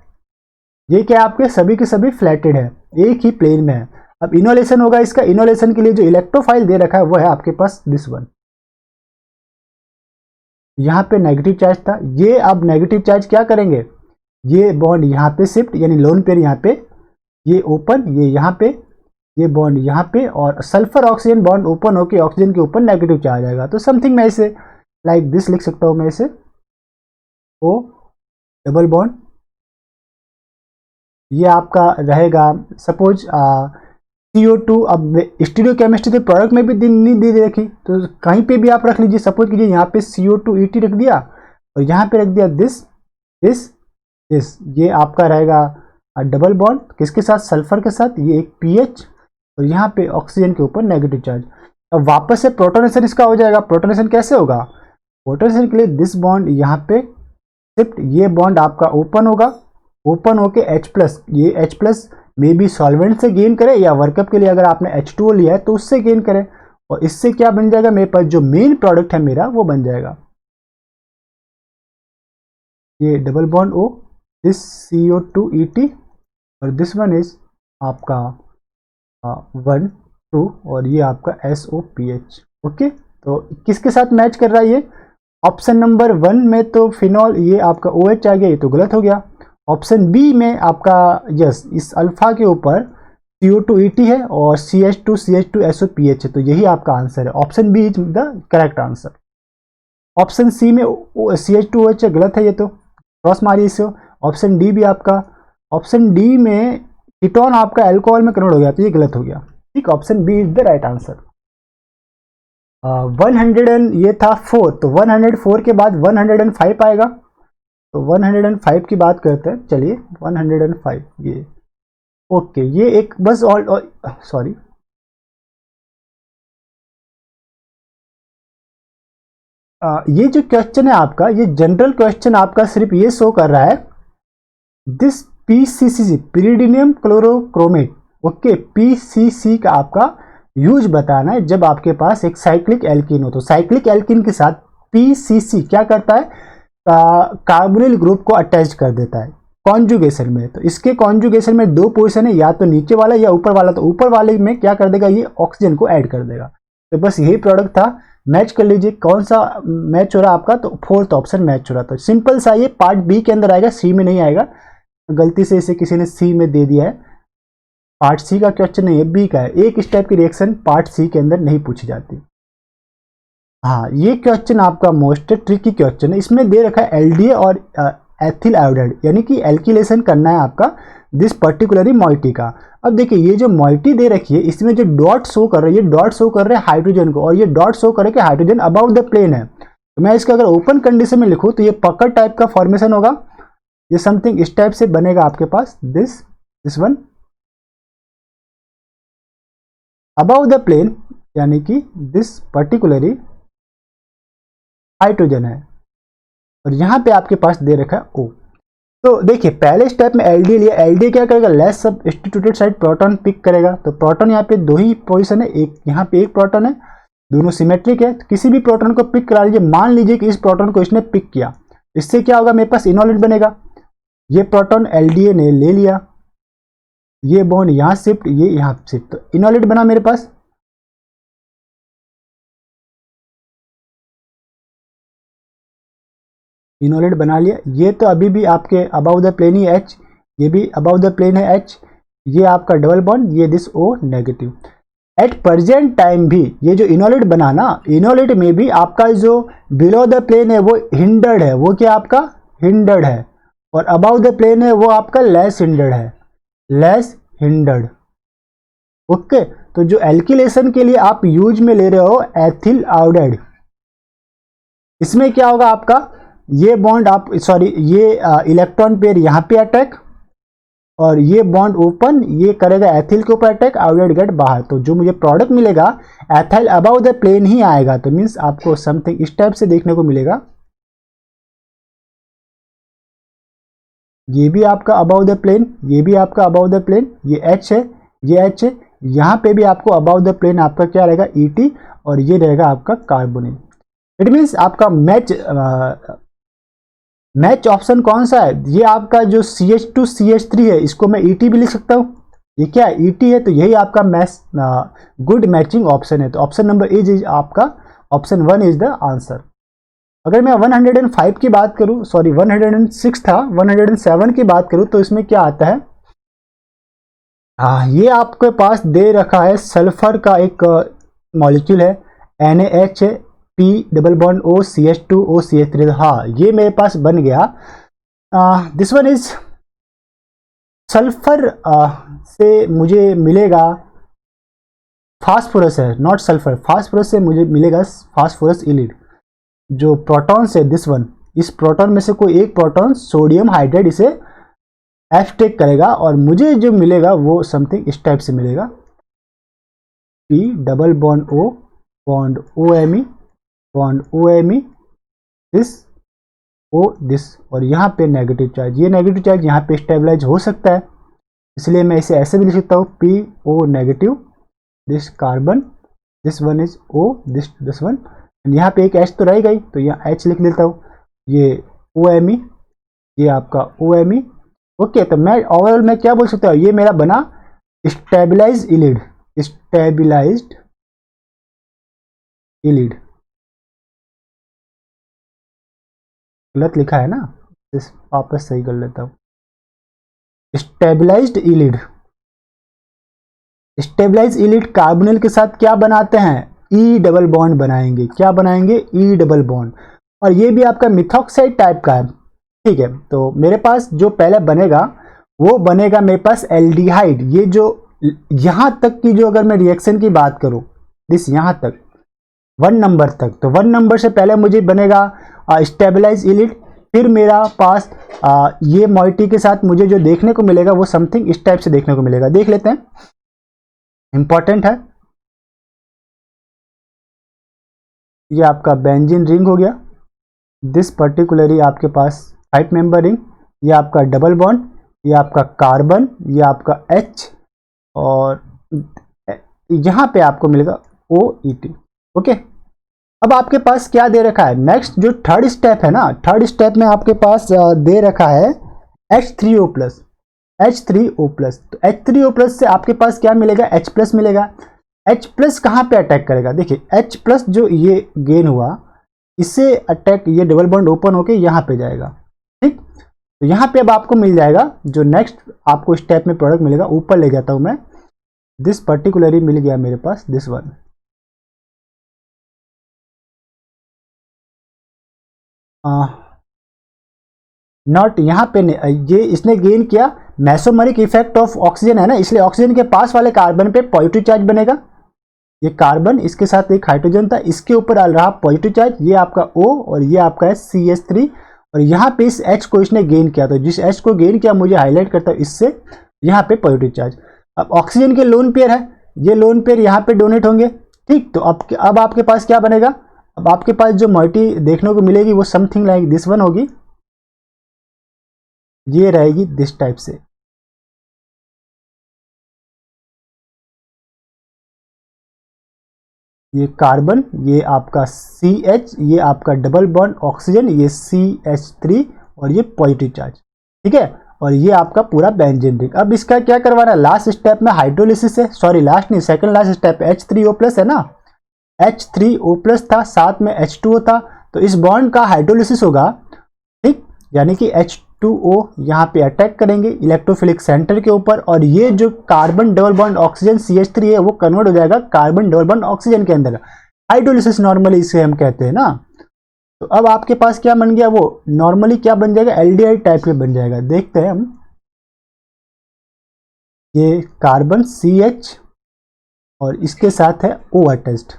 ये क्या आपके सभी के सभी फ्लैटेड है, एक ही प्लेन में है। अब इनोलेशन होगा इसका, इनोलेशन के लिए जो इलेक्ट्रोफाइल दे रखा है वो है आपके पास दिस वन। यहाँ पे नेगेटिव चार्ज था, ये अब नेगेटिव चार्ज क्या करेंगे? ये बॉन्ड यहाँ पे शिफ्ट, यानी लोन पेयर यहाँ पे, ये ओपन, ये यहाँ पे, ये बॉन्ड यहाँ पे, और सल्फर ऑक्सीजन बॉन्ड ओपन होकर ऑक्सीजन के ऊपर नेगेटिव चार्ज आएगा। तो समथिंग मैं इसे लाइक दिस लिख सकता हूँ, मैं इसे O डबल बॉन्ड, ये आपका रहेगा सपोज CO2। अब स्टीरियो केमिस्ट्री के प्रोडक्ट में भी नहीं दे रखी, तो कहीं पे भी आप रख लीजिए। सपोज कीजिए यहाँ पे CO2ET रख दिया, और यहाँ पे रख दिया दिस दिस दिस, ये आपका रहेगा डबल बॉन्ड किसके साथ, सल्फर के साथ, ये एक पीएच और यहाँ पे ऑक्सीजन के ऊपर नेगेटिव चार्ज। अब वापस से प्रोटोनेशन इसका हो जाएगा। प्रोटोनेशन कैसे होगा, प्रोटोनेशन के लिए दिस बॉन्ड यहाँ पे शिफ्ट, ये बॉन्ड आपका ओपन होगा, ओपन होके H+, ये H+ मे बी सॉल्वेंट से गेन करे या वर्कअप के लिए अगर आपने H2O लिया है तो उससे गेन करे, और इससे क्या बन जाएगा, मेरे पास जो मेन प्रोडक्ट है मेरा वो बन जाएगा ये double bond O, this CO2 ET और दिस वन इज आपका 1 2 और ये आपका SOPH। ओके, तो किसके साथ मैच कर रहा है ये, ऑप्शन नंबर 1 में तो फिनॉल ये आपका OH आ गया, ये तो गलत हो गया। ऑप्शन बी में आपका यस, इस अल्फा के ऊपर CO2 ET है और CH2 SOPH है, तो यही आपका आंसर है। Option B is the correct answer. Option C में CH2OH है, गलत है, ये तो क्रॉस मारिए इसे। ऑप्शन डी भी आपका, ऑप्शन डी में कीटोन आपका अल्कोहल में कन्वर्ट हो गया, तो ये गलत हो गया। ठीक, option B is the right answer. 100 ये था 4, तो 104 के बाद 105 आएगा, तो 105 की बात करते हैं। चलिए 105 ये ओके, ये एक बस और सॉरी ये जो क्वेश्चन है आपका, ये जनरल क्वेश्चन आपका सिर्फ ये शो कर रहा है this PCC pyridinium chlorochromate. Okay, PCC का आपका यूज बताना है जब आपके पास एक साइक्लिक एल्कीन हो। तो साइक्लिक एल्कीन के साथ PCC क्या करता है, कार्बोनिल ग्रुप को अटैच कर देता है कॉन्जुगेशन में। तो इसके कॉन्जुगेशन में दो पोजीशन है, या तो नीचे वाला या ऊपर वाला। तो ऊपर वाले में क्या कर देगा, ये ऑक्सीजन को ऐड कर देगा। तो बस यही प्रोडक्ट था। मैच कर लीजिए कौन सा मैच हो रहा है आपका, तो 4th ऑप्शन मैच हो रहा। तो सिंपल सा ये पार्ट बी के अंदर आएगा, सी में नहीं आएगा। गलती से इसे किसी ने सी में दे दिया है, पार्ट सी का क्वेश्चन नहीं है, बी का है। एक स्टेप की रिएक्शन पार्ट सी के अंदर नहीं पूछी जाती। हाँ, ये क्वेश्चन आपका मोस्ट ट्रिकी क्वेश्चन है। इसमें दे रखा है एलडीए और एथिल आयोडाइड, यानी कि एल्किलेशन करना है आपका दिस पर्टिकुलरी मॉइटी का। अब देखिए ये जो मॉइटी दे रखी है, इसमें जो डॉट शो कर रहा है, ये डॉट शो कर रहे हैं हाइड्रोजन को, और ये डॉट शो कर रहे हैं कि हाइड्रोजन अबाउट द प्लेन है। तो मैं इसका अगर ओपन कंडीशन में लिखूँ तो ये पकड़ टाइप का फॉर्मेशन होगा, ये समथिंग इस टाइप से बनेगा आपके पास, this one about the plane, यानी कि दिस पर्टिकुलरी हाइड्रोजन है, और यहां पे आपके पास दे रखा है O। तो देखिए पहले स्टेप में एलडी लिया, एलडी क्या करेगा, less substituted side proton pick करेगा। तो प्रोटॉन यहाँ पे दो ही पोजीशन है, एक यहाँ पे एक प्रोटॉन है, दोनों सिमेट्रिक है। तो किसी भी प्रोटॉन को पिक करा लीजिए। मान लीजिए कि इस प्रोटॉन को इसने पिक किया, इससे क्या होगा, मेरे पास इनोलेट बनेगा। ये प्रोटॉन एलडीए ने ले लिया, ये बॉन्ड यहाँ शिफ्ट, ये यहाँ शिफ्ट, तो इनोलेट बना मेरे पास। इनोलेट बना लिया। ये तो अभी भी आपके अबाउ द प्लेन ही H, ये भी अबाउ द प्लेन है H, ये आपका डबल बॉन्ड, ये दिस O नेगेटिव। एट प्रेजेंट टाइम भी ये जो इनोलेट बना ना, इनोलेट में भी आपका जो बिलो द प्लेन है वो हिंडर्ड है, वो क्या आपका हिंडर्ड है, और अबाउ द प्लेन है वो आपका लेस हिंडर्ड है, लेस हिंडर्ड। ओके, तो जो एल्किलेशन के लिए आप यूज में ले रहे हो एथिल आयोडाइड, इसमें क्या होगा आपका, ये बॉन्ड आप सॉरी ये इलेक्ट्रॉन पेयर यहाँ पे अटैक, और ये बॉन्ड ओपन, ये करेगा एथिल के ऊपर अटैक, आयोडाइड गेट बाहर। तो जो मुझे प्रोडक्ट मिलेगा एथिल अबाउ द प्लेन ही आएगा। तो मीन्स आपको समथिंग इस टाइप से देखने को मिलेगा, ये भी आपका अबाउ द प्लेन, ये भी आपका अबाउ द प्लेन, ये H है, ये H है, यहाँ पे भी आपको अबाउ द प्लेन आपका क्या रहेगा ET, और ये रहेगा आपका कार्बोनिल। इट मीन्स आपका मैच ऑप्शन कौन सा है, ये आपका जो CH2 CH3 है, इसको मैं ET भी लिख सकता हूँ, ये क्या है ET है, तो यही आपका गुड मैचिंग ऑप्शन है। तो ऑप्शन नंबर इज आपका ऑप्शन 1 इज द आंसर। अगर मैं 105 की बात करूं, सॉरी 106 था, 107 की बात करूं, तो इसमें क्या आता है, ये आपके पास दे रखा है सल्फर का एक मॉलिक्यूल है, NaH P double bond O CH2 O CH3। हाँ, ये मेरे पास बन गया। दिस वन इज सल्फर से मुझे मिलेगा फास्फोरस है, नॉट सल्फर, फास्फोरस से मुझे मिलेगा फास्फोरस इलिड। जो प्रोटॉन्स है दिस वन, इस प्रोटॉन में से कोई एक प्रोटॉन सोडियम हाइड्राइड इसे F टेक करेगा और मुझे जो मिलेगा वो समथिंग इस टाइप से मिलेगा, P double bond O bond OMe bond OMe this O this, और यहाँ पे नेगेटिव चार्ज, ये नेगेटिव चार्ज यहाँ पे स्टेबलाइज हो सकता है, इसलिए मैं इसे ऐसे भी लिख सकता हूँ PO negative this carbon, this one is O this one, यहाँ पे एक H तो रहेगा ही, तो यहाँ H लिख लेता हूँ, ये OMe, ये आपका OMe। ओके, तो मैं ओवरऑल मैं क्या बोल सकता हूँ, ये मेरा बना स्टेबलाइज इलिड, स्टेबलाइज्ड इलिड। गलत लिखा है ना, इस वापस सही कर लेता हूँ, स्टेबलाइज्ड इलिड। स्टेबलाइज इलिड कार्बोनिल के साथ क्या बनाते हैं, ई डबल बॉन्ड बनाएंगे, क्या बनाएंगे, ई डबल बॉन्ड, और ये भी आपका मिथॉक्साइड टाइप का है। ठीक है, तो मेरे पास जो पहले बनेगा वो बनेगा मेरे पास एल्डिहाइड। ये जो यहां तक की जो अगर मैं रिएक्शन की बात करूं, दिस यहां तक 1 नंबर तक, तो 1 नंबर से पहले मुझे बनेगा स्टेबलाइज इलिड, फिर मेरा पास ये मॉइटी के साथ मुझे जो देखने को मिलेगा वो समथिंग इस टाइप से देखने को मिलेगा। देख लेते हैं, इंपॉर्टेंट है। ये आपका बेंजीन रिंग हो गया, दिस पर्टिकुलरली आपके पास 5 मेंबर रिंग, ये आपका डबल बॉन्ड, ये आपका कार्बन, ये आपका H, और यहां पे आपको मिलेगा OET। ओके, अब आपके पास क्या दे रखा है, नेक्स्ट जो थर्ड स्टेप है ना, थर्ड स्टेप में आपके पास दे रखा है H3O+, H3O+, तो H3O+ से आपके पास क्या मिलेगा, H+ मिलेगा। H+ कहाँ पे अटैक करेगा, देखिए H+ जो ये गेन हुआ, इससे अटैक, ये डबल बॉन्ड ओपन होके यहाँ पे जाएगा। ठीक, तो यहाँ पे अब आपको मिल जाएगा जो नेक्स्ट आपको स्टेप में प्रोडक्ट मिलेगा, ऊपर ले जाता हूं मैं, दिस पर्टिकुलरली मिल गया मेरे पास दिस वन। नॉट यहाँ पे ये इसने गेन किया, मेसोमरिक इफेक्ट ऑफ ऑक्सीजन है ना, इसलिए ऑक्सीजन के पास वाले कार्बन पे पॉजिटिव चार्ज बनेगा। ये कार्बन, इसके साथ एक हाइड्रोजन था, इसके ऊपर आ रहा पॉजिटिव चार्ज, ये आपका O और ये आपका है CH3, और यहाँ पे इस H को इसने गेन किया, तो जिस H को गेन किया मुझे हाईलाइट करता हूँ इससे, यहाँ पे पॉजिटिव चार्ज। अब ऑक्सीजन के लोन पेयर है, ये लोन पेयर यहाँ पे डोनेट होंगे। ठीक, तो अब आपके पास क्या बनेगा, अब आपके पास जो मॉइटी देखने को मिलेगी वो समथिंग लाइक दिस वन होगी, ये रहेगी दिस टाइप से। ये कार्बन, ये आपका CH, ये आपका डबल बॉन्ड ऑक्सीजन, ये CH3 और ये पॉजिटिव चार्ज। ठीक है, और ये आपका पूरा बेंजीन रिंग। अब इसका क्या करवाना है, लास्ट स्टेप में हाइड्रोलिसिस है, सॉरी लास्ट नहीं, सेकंड लास्ट स्टेप H3O+ है ना, H3O+ था, साथ में H2O था, तो इस बॉन्ड का हाइड्रोलिसिस होगा। ठीक, यानी कि H2O यहाँ पे अटैक करेंगे इलेक्ट्रोफिलिक सेंटर के ऊपर, और ये जो carbon double bond oxygen CH3 है वो कन्वर्ट हो जाएगा कार्बन डबल बॉन्ड ऑक्सीजन के अंदर। हाइड्रोलिसिस नॉर्मली इसे हम कहते हैं ना। तो अब आपके पास क्या बन गया, वो नॉर्मली क्या बन जाएगा, एल्डिहाइड टाइप के बन जाएगा। देखते हैं हम, ये कार्बन CH और इसके साथ है O अटैच्ड,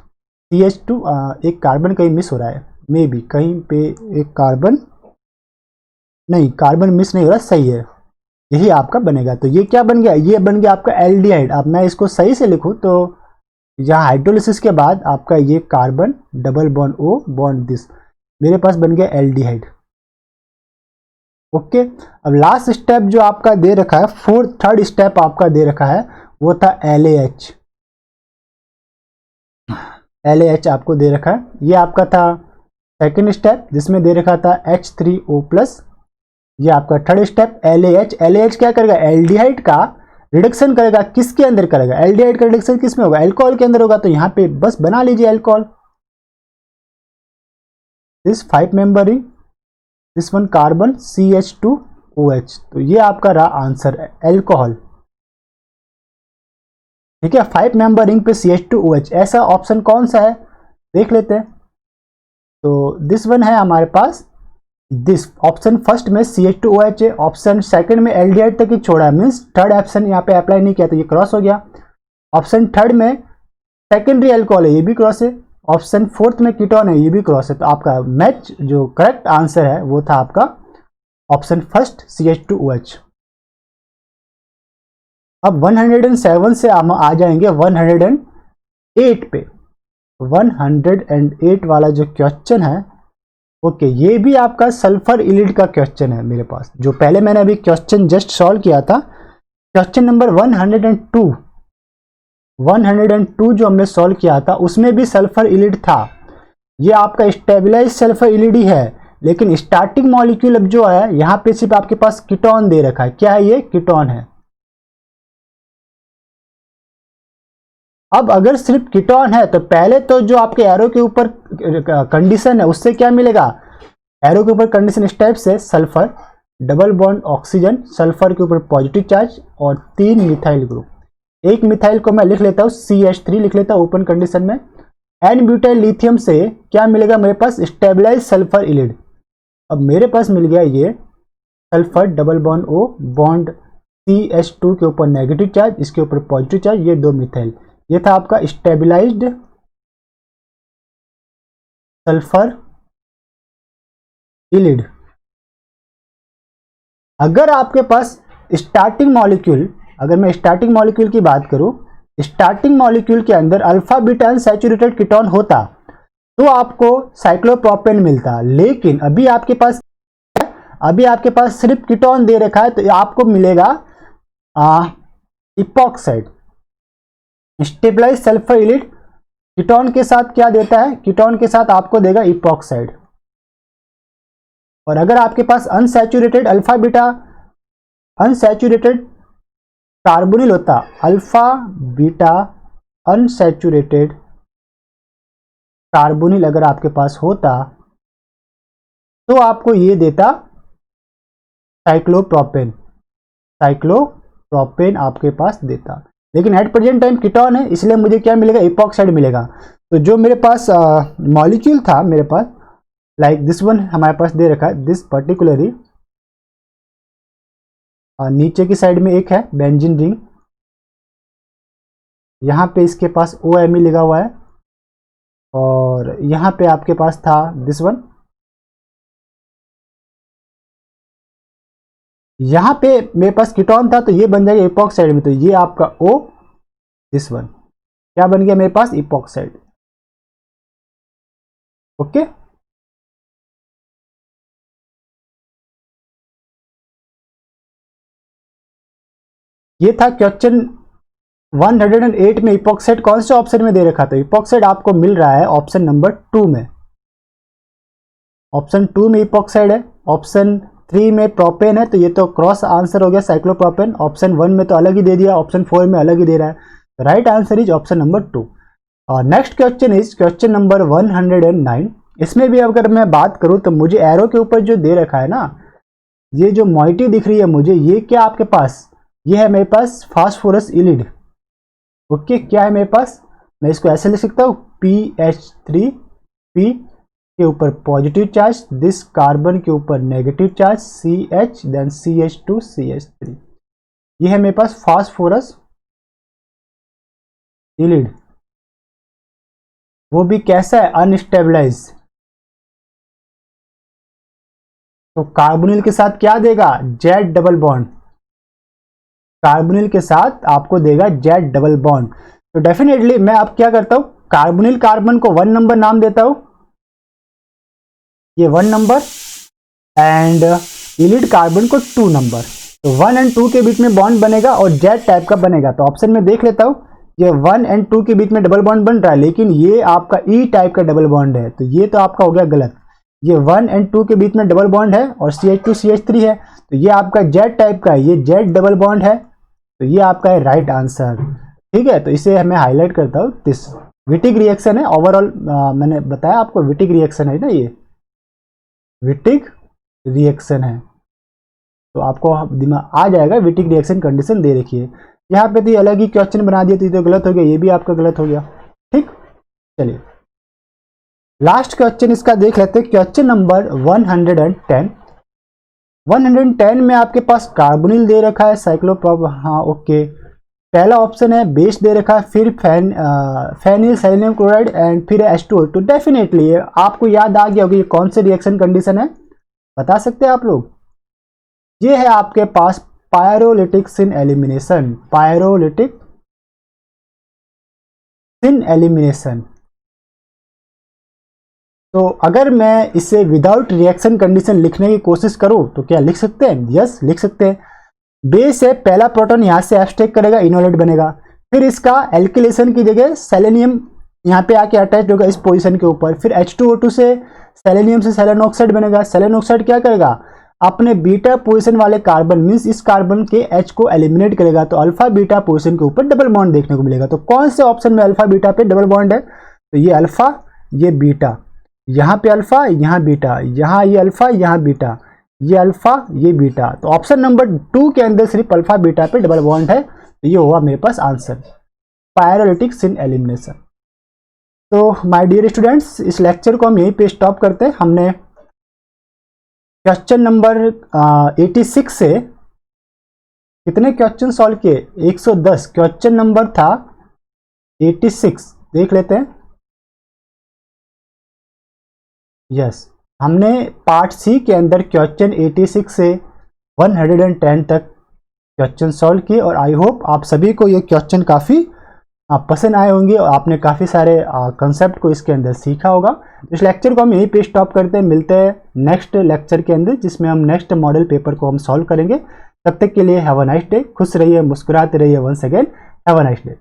CH2, एक कार्बन कहीं मिस हो रहा है, मे बी कहीं पे एक कार्बन, नहीं कार्बन मिस नहीं हो रहा, सही है, यही आपका बनेगा। तो ये क्या बन गया, ये बन गया आपका एल्डिहाइड। अब मैं इसको सही से लिखूं तो यहाँ हाइड्रोलिसिस के बाद आपका ये carbon double bond O bond this, मेरे पास बन गया एल्डिहाइड। ओके, अब लास्ट स्टेप जो आपका दे रखा है, थर्ड स्टेप आपका दे रखा है वो था LAH। LAH आपको दे रखा है, ये आपका था सेकेंड स्टेप जिसमें दे रखा था H3O+। ये आपका थर्ड स्टेप LAH। LAH क्या करेगा, एल्डिहाइड का रिडक्शन करेगा, किसके अंदर करेगा, एल्डिहाइड का रिडक्शन किस में होगा, अल्कोहल के अंदर होगा। तो यहाँ पे बस बना लीजिए alcohol, this 5 member ring, this one carbon CH2OH, तो ये आपका रहा आंसर है अल्कोहल। ठीक है, 5 मेंबर रिंग पे CH2OH, ऐसा ऑप्शन कौन सा है देख लेते हैं। तो दिस वन है हमारे पास, दिस ऑप्शन फर्स्ट में CH2OH है, ऑप्शन सेकंड में एल्डिहाइड तक ही छोड़ा है, मीन्स थर्ड ऑप्शन यहाँ पे अप्लाई नहीं किया, तो ये क्रॉस हो गया। ऑप्शन थर्ड में सेकेंडरी अल्कोहल है, ये भी क्रॉस है। ऑप्शन फोर्थ में कीटोन है, ये भी क्रॉस है। तो आपका मैच जो करेक्ट आंसर है वो था आपका ऑप्शन फर्स्ट CH2OH। अब 107 से हम आ जाएंगे 108 पे। 108 वाला जो क्वेश्चन है, ओके, ये भी आपका सल्फर इलिड का क्वेश्चन है मेरे पास, जो पहले मैंने अभी क्वेश्चन जस्ट सॉल्व किया था। क्वेश्चन नंबर 102 जो हमने सॉल्व किया था उसमें भी सल्फर इलिड था। ये आपका स्टेबलाइज सल्फर इलिड ही है, लेकिन स्टार्टिंग मॉलिक्यूल अब जो है यहाँ पे सिर्फ आपके पास कीटोन दे रखा है। क्या है ये? कीटोन है। अब अगर सिर्फ कीटोन है तो पहले तो जो आपके एरो के ऊपर कंडीशन है उससे क्या मिलेगा? एरो के ऊपर कंडीशन इस टाइप से, sulphur double bond oxygen, sulphur के ऊपर पॉजिटिव चार्ज और 3 मिथाइल ग्रुप। एक मिथाइल को मैं लिख लेता हूँ CH3 लिख लेता हूँ ओपन कंडीशन में। एन ब्यूटाइल लिथियम से क्या मिलेगा मेरे पास? Stabilise sulphur इलिड। अब मेरे पास मिल गया ये sulphur double bond O bond CH2 के ऊपर नेगेटिव चार्ज, इसके ऊपर पॉजिटिव चार्ज, ये 2 मिथाइल। ये था आपका स्टेबलाइज्ड सल्फर इलिड। अगर आपके पास स्टार्टिंग मॉलिक्यूल, अगर मैं स्टार्टिंग मॉलिक्यूल की बात करूं, स्टार्टिंग मॉलिक्यूल के अंदर अल्फा बीटा अनसैचुरेटेड कीटोन होता तो आपको साइक्लोप्रोपेन मिलता, लेकिन अभी आपके पास सिर्फ कीटोन दे रखा है तो आपको मिलेगा इपॉक्साइड। स्टेबलाइज सल्फर इलिड कीटोन के साथ क्या देता है? कीटोन के साथ आपको देगा इपॉक्साइड। और अगर आपके पास unsaturated alpha beta unsaturated carbonyl होता, अल्फा बीटा अनसैचुरेटेड कार्बोनिल अगर आपके पास होता तो आपको ये देता साइक्लोप्रोपेन आपके पास देता। लेकिन एट प्रेजेंट टाइम कीटोन है, इसलिए मुझे क्या मिलेगा? इपॉक्साइड मिलेगा। तो जो मेरे पास मॉलिक्यूल था, मेरे पास लाइक दिस वन हमारे पास दे रखा है, दिस पर्टिकुलरली नीचे की साइड में एक है बेंजीन रिंग, यहाँ पे इसके पास OMe लगा हुआ है, और यहाँ पे आपके पास था दिस वन, यहाँ पे मेरे पास कीटोन था तो ये बन जाएगा इपॉक्साइड में। तो ये आपका O, दिस वन क्या बन गया मेरे पास? इपॉक्साइड। ओके, ये था क्वेश्चन 108 में। इपॉक्साइड कौन से ऑप्शन में दे रखा था? इपॉक्साइड आपको मिल रहा है ऑप्शन नंबर 2 में। ऑप्शन 2 में इपॉक्साइड है, ऑप्शन 3 में प्रोपेन है, तो ये तो क्रॉस आंसर हो गया साइक्लोप्रोपेन। ऑप्शन 1 में तो अलग ही दे दिया, ऑप्शन 4 में अलग ही दे रहा है। Right answer is option number 2। और next question is question number 109। इसमें भी अगर मैं बात करूं तो मुझे एरो के ऊपर जो दे रखा है ना, ये जो मॉइटी दिख रही है मुझे, ये क्या आपके पास? ये है मेरे पास फास्फोरस इलिड। ओके, क्या है मेरे पास? मैं इसको ऐसे लिख सकता हूँ PH3P के ऊपर पॉजिटिव चार्ज, दिस कार्बन के ऊपर negative charge, CH then CH2 CH3। ये है मेरे पास फास्फोरस इलिड। वो भी कैसा है? अनस्टेबलाइज। तो कार्बोनिल के साथ क्या देगा? Z double bond. कार्बोनिल के साथ आपको देगा जेड डबल बॉन्ड। तो डेफिनेटली मैं अब क्या करता हूं, कार्बोनिल कार्बन को 1 नंबर नाम देता हूं, ये 1 नंबर, एंड इलिड कार्बन को 2 नंबर। तो 1 और 2 के बीच में बॉन्ड बनेगा और जेड टाइप का बनेगा। तो ऑप्शन में देख लेता हूं, ये 1 और 2 के बीच में डबल बॉन्ड बन रहा है, लेकिन ये आपका ई टाइप का डबल बॉन्ड है, तो ये तो आपका हो गया गलत। ये 1 और 2 के बीच में डबल बॉन्ड है और CH2 CH3 है, तो ये आपका जेड टाइप का है, ये जेड डबल बॉन्ड है, तो ये आपका है राइट आंसर। ठीक है, तो इसे मैं हाईलाइट करता हूँ। दिस विटिक रिएक्शन है ओवरऑल, मैंने बताया आपको विटिक रिएक्शन है ना, ये विटिक रिएक्शन है, तो आपको दिमाग आ जाएगा विटिक रिएक्शन कंडीशन दे रखी है। यहाँ पे तो अलग ही क्वेश्चन बना दिया, तो ये तो गलत हो गया, ये भी आपका गलत हो गया। ठीक, चलिए लास्ट क्वेश्चन इसका देख लेते हैं, क्वेश्चन नंबर 110। 110 में आपके पास कार्बोनिल दे रखा है, साइक्लोप्रोप, हाँ ओके, पहला ऑप्शन है बेस दे रखा है, फिर फेनिल सेलेनियम क्लोराइड एंड फिर H2O। तो डेफिनेटली आपको याद आ गया होगा ये कौन से रिएक्शन कंडीशन है, बता सकते हैं आप लोग? ये है आपके पास पायरोलिटिक सिन एलिमिनेशन, पायरोलिटिक सिन एलिमिनेशन। तो अगर मैं इसे विदाउट रिएक्शन कंडीशन लिखने की कोशिश करूं तो क्या लिख सकते हैं? यस, लिख सकते हैं। बेस है, पहला प्रोटॉन यहां से एब्स्ट्रैक्ट करेगा, इनोलेट बनेगा, फिर इसका एल्किलेशन की जगह सेलेनियम यहाँ पे आके अटैच होगा इस पोजीशन के ऊपर, फिर H2O2 से सेलेनियम से सेलेन ऑक्साइड बनेगा। सेलेन ऑक्साइड क्या करेगा? अपने बीटा पोजीशन वाले कार्बन मींस इस कार्बन के H को एलिमिनेट करेगा, तो अल्फा बीटा पोजीशन के ऊपर डबल बॉन्ड देखने को मिलेगा। तो कौन से ऑप्शन में अल्फा बीटा पे डबल बॉन्ड है? तो ये अल्फा, ये बीटा, यहाँ पे अल्फा, यहाँ बीटा, यहाँ ये अल्फा, यहाँ बीटा, ये अल्फा, ये बीटा। तो ऑप्शन नंबर 2 के अंदर सिर्फ अल्फा बीटा पे डबल बॉन्ड है। तो ये हुआ मेरे पास आंसर, पायरोलिटिक सिन एलिमिनेशन। तो माय डियर स्टूडेंट्स, इस लेक्चर को हम यहीं पे स्टॉप करते हैं। हमने क्वेश्चन नंबर 86 से कितने क्वेश्चन सॉल्व किए? 110। क्वेश्चन नंबर था 86, देख लेते हैं। यस, हमने पार्ट सी के अंदर क्वेश्चन 86 से 110 तक क्वेश्चन सॉल्व किए और आई होप आप सभी को ये क्वेश्चन काफ़ी पसंद आए होंगे और आपने काफ़ी सारे कंसेप्ट को इसके अंदर सीखा होगा। इस लेक्चर को हम यहीं पे स्टॉप करते हैं, मिलते हैं नेक्स्ट लेक्चर के अंदर जिसमें हम नेक्स्ट मॉडल पेपर को हम सॉल्व करेंगे। तब तक के लिए हैव अ नाइस डे, खुश रहिए, मुस्कुराते रहिए। Once again have a nice day.